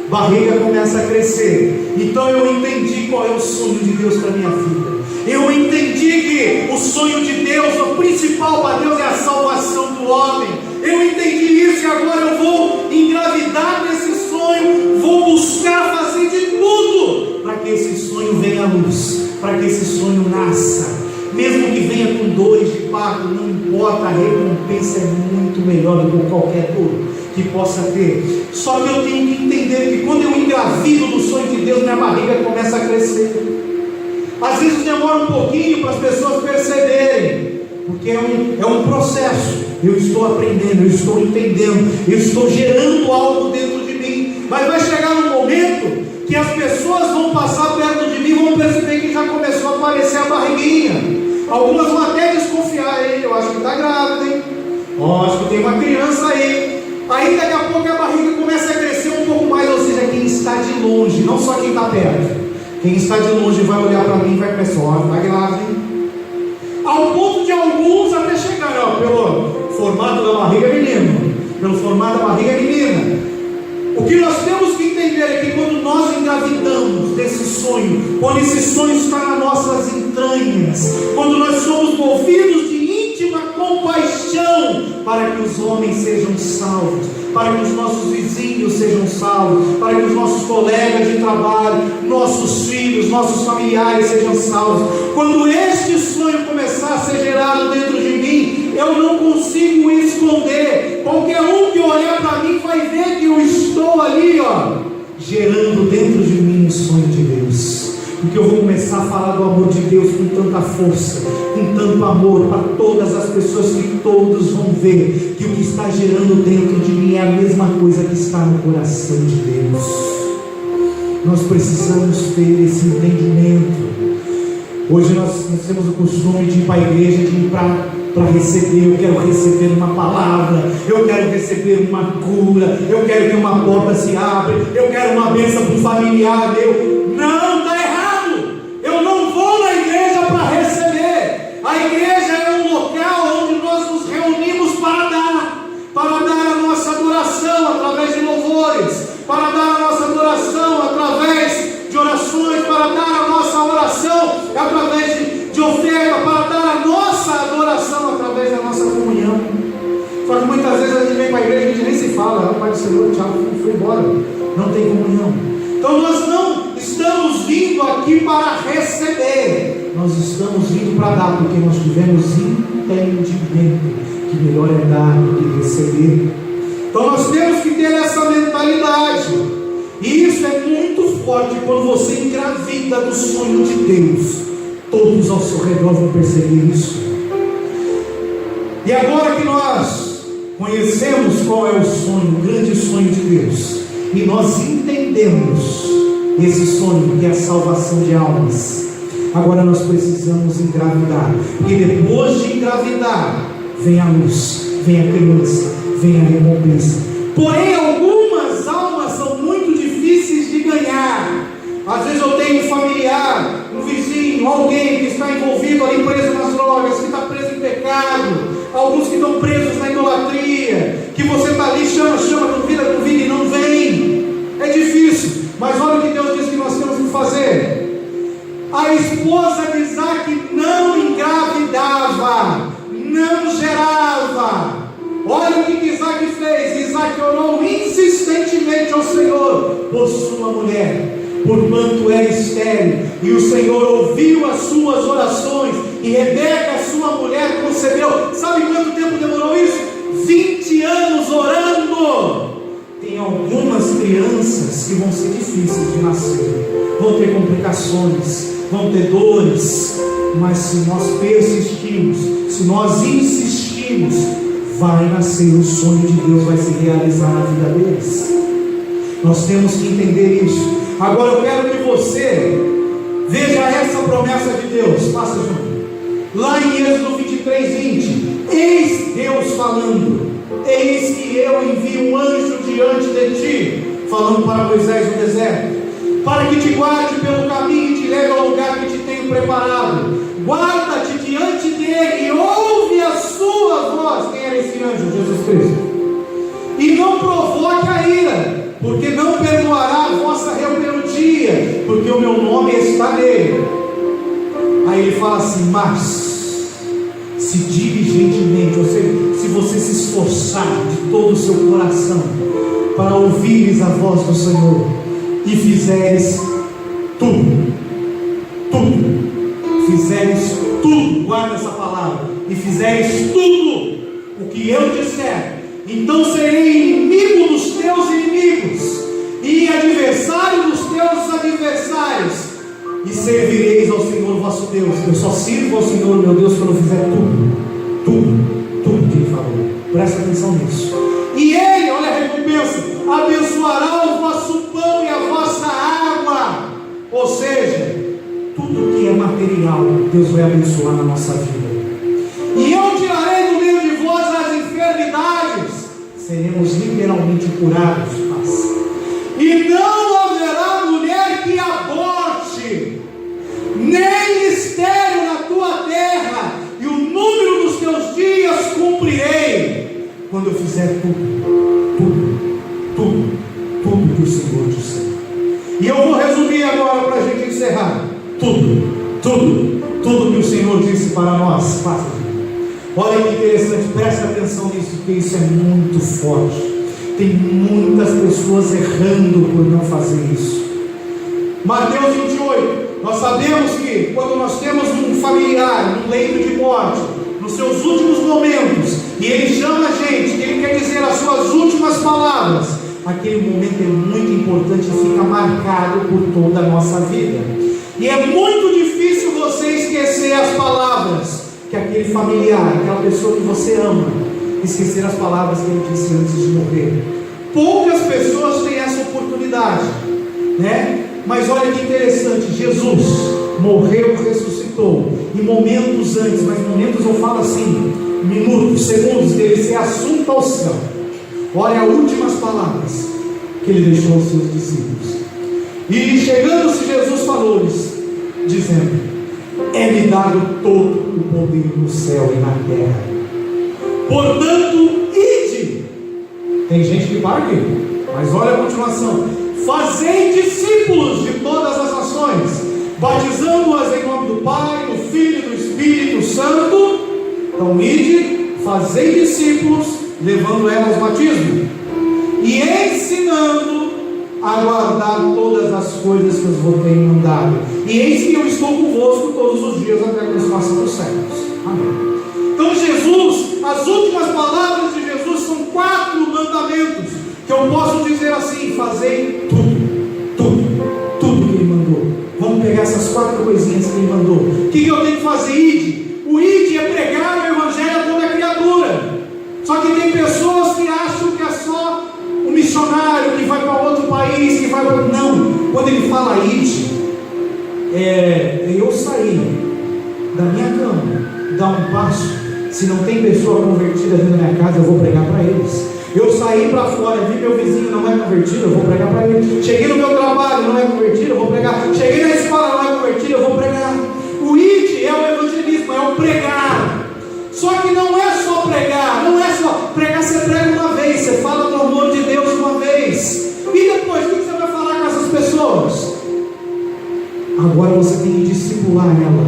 barriga começa a crescer. Então eu entendi qual é o sonho de Deus para a minha vida. Eu entendi que o sonho de Deus, o principal para Deus é a salvação do homem. Eu entendi isso e agora eu vou engravidar desse sonho, vou buscar fazer de tudo para que esse sonho venha à luz, para que esse sonho nasça. Mesmo que venha com dores de parto, não importa, a recompensa é muito melhor do que qualquer dor que possa ter. Só que eu tenho que entender que quando eu engravido do sonho de Deus, minha barriga começa a crescer. Às vezes demora um pouquinho para as pessoas perceberem, porque é um processo. Eu estou aprendendo, eu estou entendendo, eu estou gerando algo dentro de mim. Mas vai chegar um momento que as pessoas vão passar perto de mim e vão perceber que já começou a aparecer a barriguinha. Algumas vão até desconfiar, eu acho que está grávida, hein? Acho que tem uma criança aí. Aí daqui a pouco a barriga começa a crescer um pouco mais, ou seja, quem está de longe, não só quem está perto. Quem está de longe vai olhar para mim e vai pensar, está grávida, hein? Ao ponto de alguns até chegar, pelo formato da barriga menino, pelo formato da barriga menina. O que nós temos que entender é que quando nós engravidamos desse sonho, quando esse sonho está nas nossas entranhas, quando nós somos movidos de íntima compaixão para que os homens sejam salvos, para que os nossos vizinhos sejam salvos, para que os nossos colegas de trabalho, nossos filhos, nossos familiares sejam salvos, quando este sonho começar a ser gerado dentro de mim, eu não consigo esconder. Qualquer um que olhar para mim vai ver que eu estou ali, gerando dentro de mim o sonho de Deus. Porque eu vou começar a falar do amor de Deus com tanta força, com tanto amor para todas as pessoas, que todos vão ver que o que está gerando dentro de mim é a mesma coisa que está no coração de Deus. Nós precisamos ter esse entendimento. Hoje nós temos o costume de ir para a igreja, de ir para receber. Eu quero receber uma palavra, eu quero receber uma cura, eu quero que uma porta se abra, eu quero uma bênção para um familiar meu. Não, está errado. Eu não vou na igreja para receber. A igreja é um local onde nós nos reunimos para dar a nossa adoração através de louvores, para dar a nossa adoração através de orações, para dar a nossa oração através de oferta, para dar a nossa adoração através da nossa comunhão. Só que muitas vezes a gente vem para a igreja e a gente nem se fala, Pai do Senhor, tchau, foi embora, não tem comunhão. Então nós não estamos vindo aqui para receber, nós estamos vindo para dar, porque nós tivemos entendimento que melhor é dar do que receber. Então nós temos que ter essa mentalidade, e isso é muito forte quando você engravida do sonho de Deus. Todos ao seu redor vão perceber isso. E agora que nós conhecemos qual é o sonho, o grande sonho de Deus, e nós entendemos esse sonho que é a salvação de almas, agora nós precisamos engravidar, porque depois de engravidar vem a luz, vem a criança, vem a recompensa. Porém algumas almas são muito difíceis de ganhar. Às vezes eu tenho um familiar, um vizinho, alguém que está envolvido ali, preso nas drogas, que está preso em pecado, alguns que estão presos na idolatria, que você está ali, chama, convida e não vem. É difícil, mas olha o que Deus diz que nós temos que fazer. A esposa de Isaac não ao Senhor por sua mulher, porquanto era estéril. E o Senhor ouviu as suas orações, e Rebeca, sua mulher, concebeu. Sabe quanto tempo demorou isso? 20 anos orando. Tem algumas crianças que vão ser difíceis de nascer, vão ter complicações, vão ter dores, mas se nós persistirmos, se nós insistirmos, vai nascer. O sonho de Deus vai se realizar na vida deles. Nós temos que entender isso. Agora eu quero que você veja essa promessa de Deus. Passa junto. Lá em Êxodo 23:20, eis Deus falando: eis que eu envio um anjo diante de ti, falando para Moisés no deserto, para que te guarde pelo caminho e te leve ao lugar que te tenho preparado. Guarda-te diante dele e ouve a sua voz. Quem era esse anjo? Jesus Cristo. E não provoque a ira, porque não perdoará a vossa rebeldia, porque o meu nome está nele. Aí ele fala assim: mas se diligentemente, ou seja, se você se esforçar de todo o seu coração para ouvires a voz do Senhor, e fizeres tudo, fizeres tudo, guarda essa palavra, e fizeres tudo o que eu disser, então serei inimigo dos teus inimigos, e adversário dos teus adversários, e servireis ao Senhor vosso Deus. Eu só sirvo ao Senhor meu Deus quando eu fizer tudo que Ele falou. Presta atenção nisso. E Ele, olha a recompensa, abençoará o vosso pão e a vossa água. Ou seja, tudo que é material, Deus vai abençoar na nossa vida. E eu tirarei do meio de vós as enfermidades, seremos literalmente curados. E não haverá mulher que aborte, nem estéril na tua terra, e o número dos teus dias cumprirei, quando eu fizer tudo que o Senhor disser. E eu vou resumir agora para a gente encerrar. Tudo que o Senhor disse para nós. Olha que interessante, presta atenção nisso, porque isso é muito forte. Tem muitas pessoas errando por não fazer isso. Mateus 28, nós sabemos que quando nós temos um familiar no leito de morte, nos seus últimos momentos, e ele chama a gente, que ele quer dizer as suas últimas palavras, aquele momento é muito importante e fica marcado por toda a nossa vida. E é muito difícil você esquecer as palavras que aquele familiar, aquela pessoa que você ama, esquecer as palavras que ele disse antes de morrer. Poucas pessoas têm essa oportunidade, né? Mas olha que interessante, Jesus morreu, ressuscitou, e momentos antes, mas momentos eu falo assim, minutos, segundos dele ser assunto ao céu, olha as últimas palavras que ele deixou aos seus discípulos. E chegando-se Jesus falou-lhes, dizendo: é-me dado todo o poder no céu e na terra, portanto, ide. Tem gente que para aqui, mas olha a continuação: fazei discípulos de todas as nações, batizando-as em nome do Pai, do Filho e do Espírito Santo. Então, ide, fazei discípulos, levando elas ao batismo, e ensinando a guardar todas as coisas que eu vos tenho mandado. E eis que eu estou convosco todos os dias até a consumação dos séculos. Amém. Então Jesus, as últimas palavras de Jesus são 4 mandamentos, que eu posso dizer assim: fazei tudo que Ele mandou. Vamos pegar essas 4 coisinhas que Ele mandou. O que eu tenho que fazer? Ide. O ide é pregar o Evangelho a toda criatura. Só que tem pessoas que acham que é só um missionário que vai para outro país, que vai para... Não, quando Ele fala ide, eu sair da minha cama, dar um passo. Se não tem pessoa convertida dentro da minha casa, eu vou pregar para eles. Eu saí para fora, vi meu vizinho não é convertido, eu vou pregar para ele. Cheguei no meu trabalho, não é convertido, eu vou pregar. Cheguei na escola, não é convertido, eu vou pregar. O id é o evangelismo, é o pregar. Só que não é só pregar, não é só pregar. Você prega uma vez, você fala do amor de Deus uma vez, e depois o que você vai falar com essas pessoas? Agora você tem que discipular ela.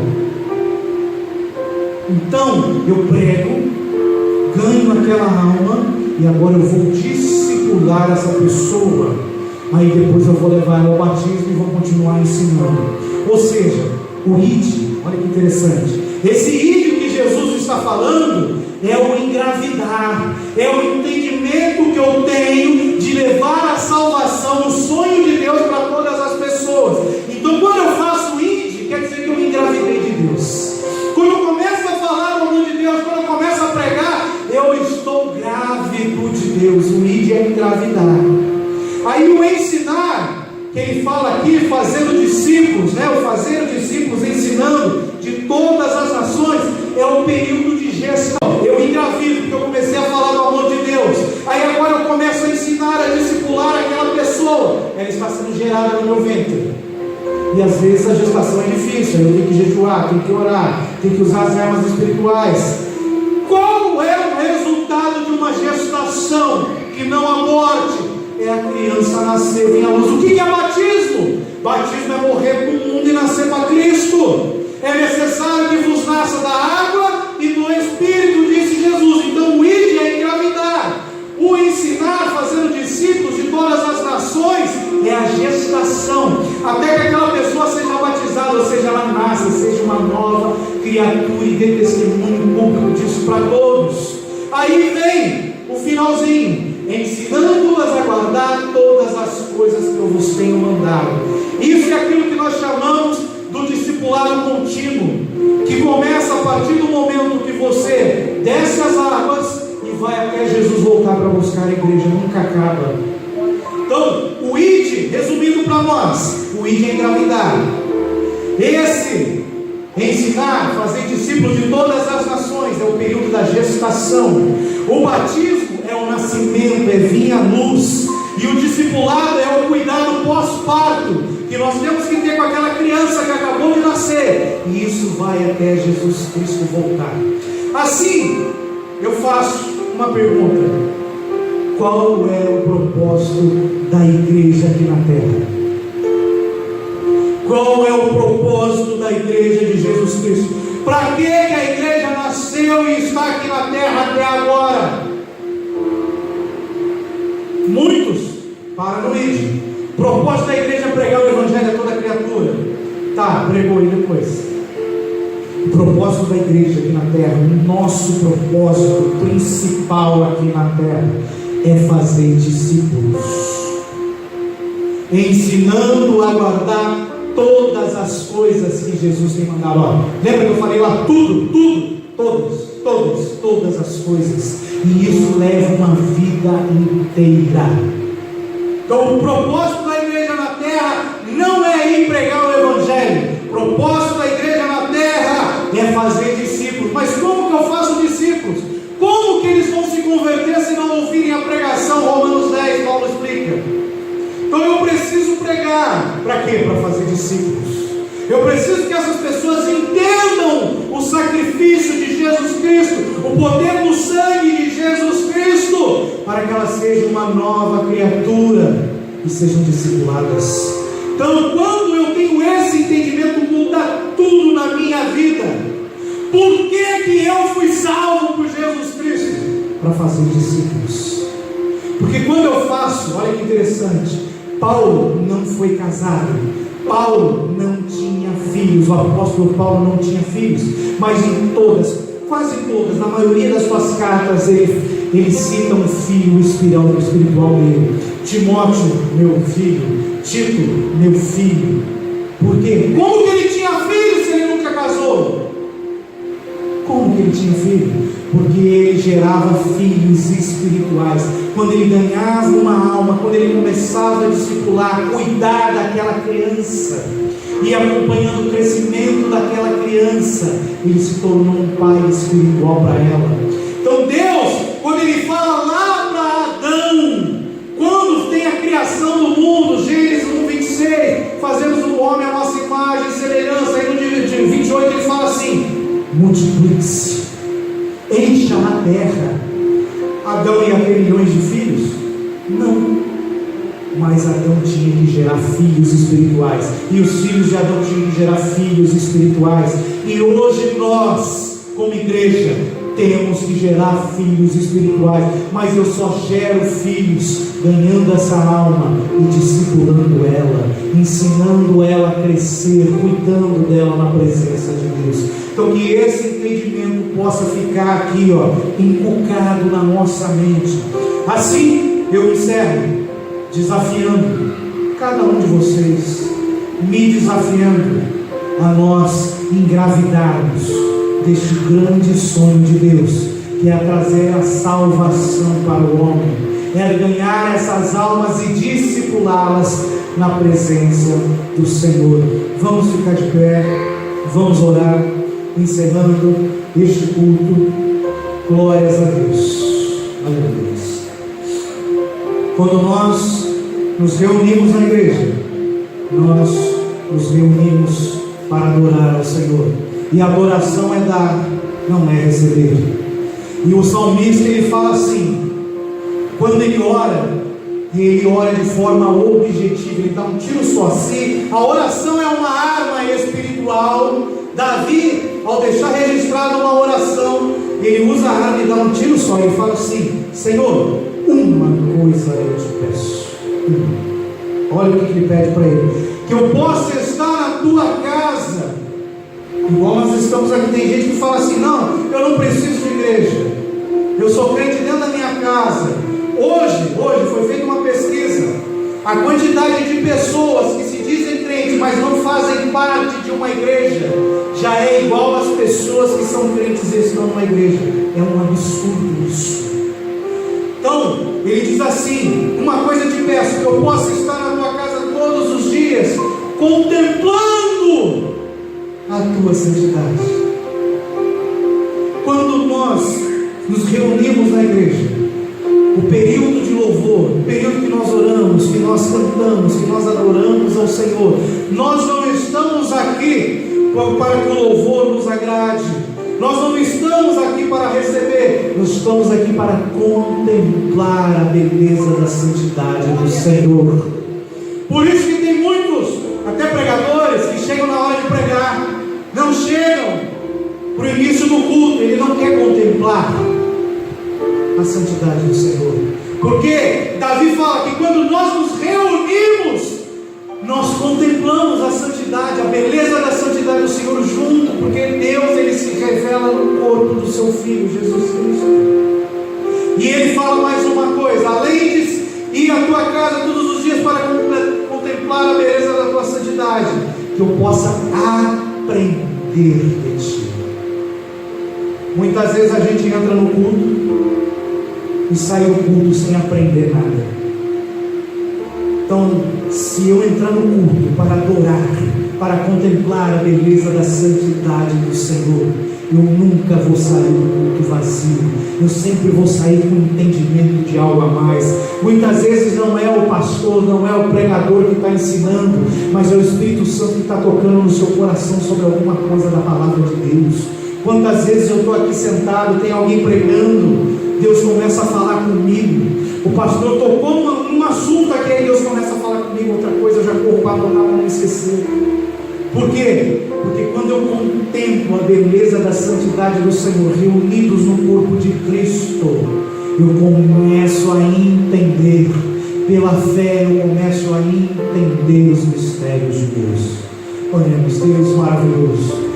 Então eu prego, ganho aquela alma, e agora eu vou discipular essa pessoa. aí depois eu vou levar ela ao batismo e vou continuar ensinando. Ou seja, o ide, olha que interessante, esse ide que Jesus está falando é o engravidar, é o entendimento que eu tenho de levar a salvação, o sonho de Deus para todas as pessoas. Então quando eu faço o ide, quer dizer que eu me engravidei de Deus. Quando eu começo a falar o nome de Deus, quando eu começo a pregar, eu estou grávido de Deus. O ide é engravidar. Aí o ensinar, que ele fala aqui, fazendo discípulos, o fazendo discípulos, ensinando de todas as nações, é o período de gestação. Eu engravido, porque eu comecei a falar do amor de Deus. Aí agora eu começo a ensinar, a discipular aquela pessoa. Ela está sendo gerada no meu ventre. E às vezes a gestação é difícil, eu tenho que jejuar, tenho que orar, tenho que usar as armas espirituais. Qual é o resultado de uma gestação que não a morte? É a criança nascer, vir à luz. O que é batismo? Batismo é morrer para o mundo e nascer para Cristo. É necessário que vos nasça da água e do Espírito, disse Jesus. Então o ide é engravidar. O ensinar, fazendo discípulos de todas as nações, é a gestação, até que aquela pessoa seja batizada, ou seja, ela nasça, seja uma nova criatura e dê testemunho público disso para todos. Aí vem o finalzinho, ensinando-as a guardar todas as coisas que eu vos tenho mandado. Isso é aquilo que nós chamamos do discipulado contínuo, que começa a partir do momento que você desce as águas e vai até Jesus voltar para buscar a igreja, nunca acaba. Então, o ide, resumindo para nós, o ide é engravidar. Esse ensinar, fazer discípulos de todas as nações, é o período da gestação. O batismo é o nascimento, é vir à luz. E o discipulado é o cuidado pós-parto, que nós temos que ter com aquela criança que acabou de nascer. E isso vai até Jesus Cristo voltar. Assim, eu faço uma pergunta: qual é o propósito da igreja aqui na terra? Qual é o propósito da igreja de Jesus Cristo? Para que a igreja nasceu e está aqui na terra até agora? Muitos param no ide. O propósito da igreja é pregar o evangelho a toda criatura. Tá, pregou e depois? O propósito da igreja aqui na terra, o nosso propósito principal aqui na terra, é fazer discípulos, ensinando a guardar todas as coisas que Jesus tem mandado. Ó, lembra que eu falei lá? Todas as coisas. E isso leva uma vida inteira. Então o propósito da igreja na terra não é ir pregar o evangelho. O propósito da igreja na terra é fazer discípulos. Mas como que eu faço discípulos? Como que eles vão se converter se não ouvirem a pregação? Romanos 10, Paulo explica. Então eu preciso pregar. Para quê? Para fazer discípulos. Eu preciso que essas pessoas entendam o sacrifício de Jesus Cristo, o poder do sangue de Jesus Cristo, para que elas sejam uma nova criatura e sejam discipuladas. Então, quando eu tenho esse entendimento, muda tudo na minha vida. Por que eu fui salvo por Jesus Cristo? Para fazer discípulos. Porque quando eu faço, olha que interessante, Paulo não foi casado, Paulo não tinha filhos, o apóstolo Paulo não tinha filhos, mas em todas, quase todas, na maioria das suas cartas, ele cita um filho espiritual dele. Timóteo, meu filho. Tito, meu filho. Por quê? Como que ele tinha filho se ele nunca casou? Como que ele tinha filho? Porque ele gerava filhos espirituais. Quando ele ganhava uma alma, quando ele começava a discipular, cuidar daquela criança, e acompanhando o crescimento daquela criança, ele se tornou um pai espiritual para ela. Então Deus, quando ele fala lá para Adão, quando tem a criação do mundo, Gênesis 1:26, fazemos o homem a nossa imagem e semelhança, aí no 28 ele fala assim: multiplique-se, encha a terra. Adão ia ter milhões de filhos? Não, mas Adão tinha que gerar filhos espirituais, e os filhos de Adão tinham que gerar filhos espirituais. E hoje nós, como igreja, temos que gerar filhos espirituais, mas eu só gero filhos ganhando essa alma e discipulando ela, ensinando ela a crescer, cuidando dela na presença de Deus. Então que esse entendimento possa ficar aqui, inculcado na nossa mente. Assim eu encerro desafiando cada um de vocês, me desafiando a nós engravidarmos deste grande sonho de Deus, que é trazer a salvação para o homem, é ganhar essas almas e discipulá-las na presença do Senhor. Vamos ficar de pé, vamos orar, encerrando este culto. Glórias a Deus. Aleluia. Quando nós nos reunimos na igreja, nós nos reunimos para adorar ao Senhor. E adoração é dar, não é receber. E o salmista ele fala assim, quando ele ora, e ele ora de forma objetiva, ele dá um tiro só assim. A oração é uma arma espiritual. Davi, ao deixar registrado uma oração, ele usa a arma e dá um tiro só. Ele fala assim: Senhor, uma coisa eu te peço. Olha o que ele pede para ele: que eu possa estar na tua casa. Igual nós estamos aqui, tem gente que fala assim: não, eu não preciso de igreja, eu sou crente dentro da minha casa. Hoje foi feita uma pesquisa, a quantidade de pessoas que se dizem crentes, mas não fazem parte de uma igreja, já é igual às pessoas que são crentes e estão numa igreja. É um absurdo isso. Então, ele diz assim: uma coisa eu te peço, que eu possa estar na tua casa todos os dias, contemplando a tua santidade. Quando nós nos reunimos na igreja, o período de louvor, o período que nós oramos, que nós cantamos, que nós adoramos ao Senhor, nós não estamos aqui para que o louvor nos agrade, nós não estamos aqui para receber, nós estamos aqui para contemplar a beleza da santidade do Senhor. Por isso que tem muitos, até pregadores, que chegam na hora de pregar, não chegam para o início do culto, ele não quer contemplar a santidade do Senhor. Porque Davi fala que quando nós nos reunimos, nós contemplamos a santidade, a beleza da santidade do Senhor junto, porque Deus ele se revela no corpo do seu Filho Jesus Cristo. E ele fala mais uma coisa: além de ir à tua casa todos os dias para contemplar a beleza da tua santidade, que eu possa aprender de ti. Muitas vezes a gente entra no culto e sai do culto sem aprender nada. Então, se eu entrar no culto para adorar, para contemplar a beleza da santidade do Senhor, eu nunca vou sair do culto vazio. Eu sempre vou sair com entendimento de algo a mais. Muitas vezes não é o pastor, não é o pregador que está ensinando, mas é o Espírito Santo que está tocando no seu coração sobre alguma coisa da palavra de Deus. Quantas vezes eu estou aqui sentado, tem alguém pregando, Deus começa a falar comigo. O pastor tocou num assunto aqui, aí Deus começa a falar comigo outra coisa, eu já corro para adorar para não esquecer. Por quê? Porque quando eu contemplo a beleza da santidade do Senhor, reunidos no corpo de Cristo, eu começo a entender, pela fé eu começo a entender os mistérios de Deus. Oremos. Deus maravilhoso,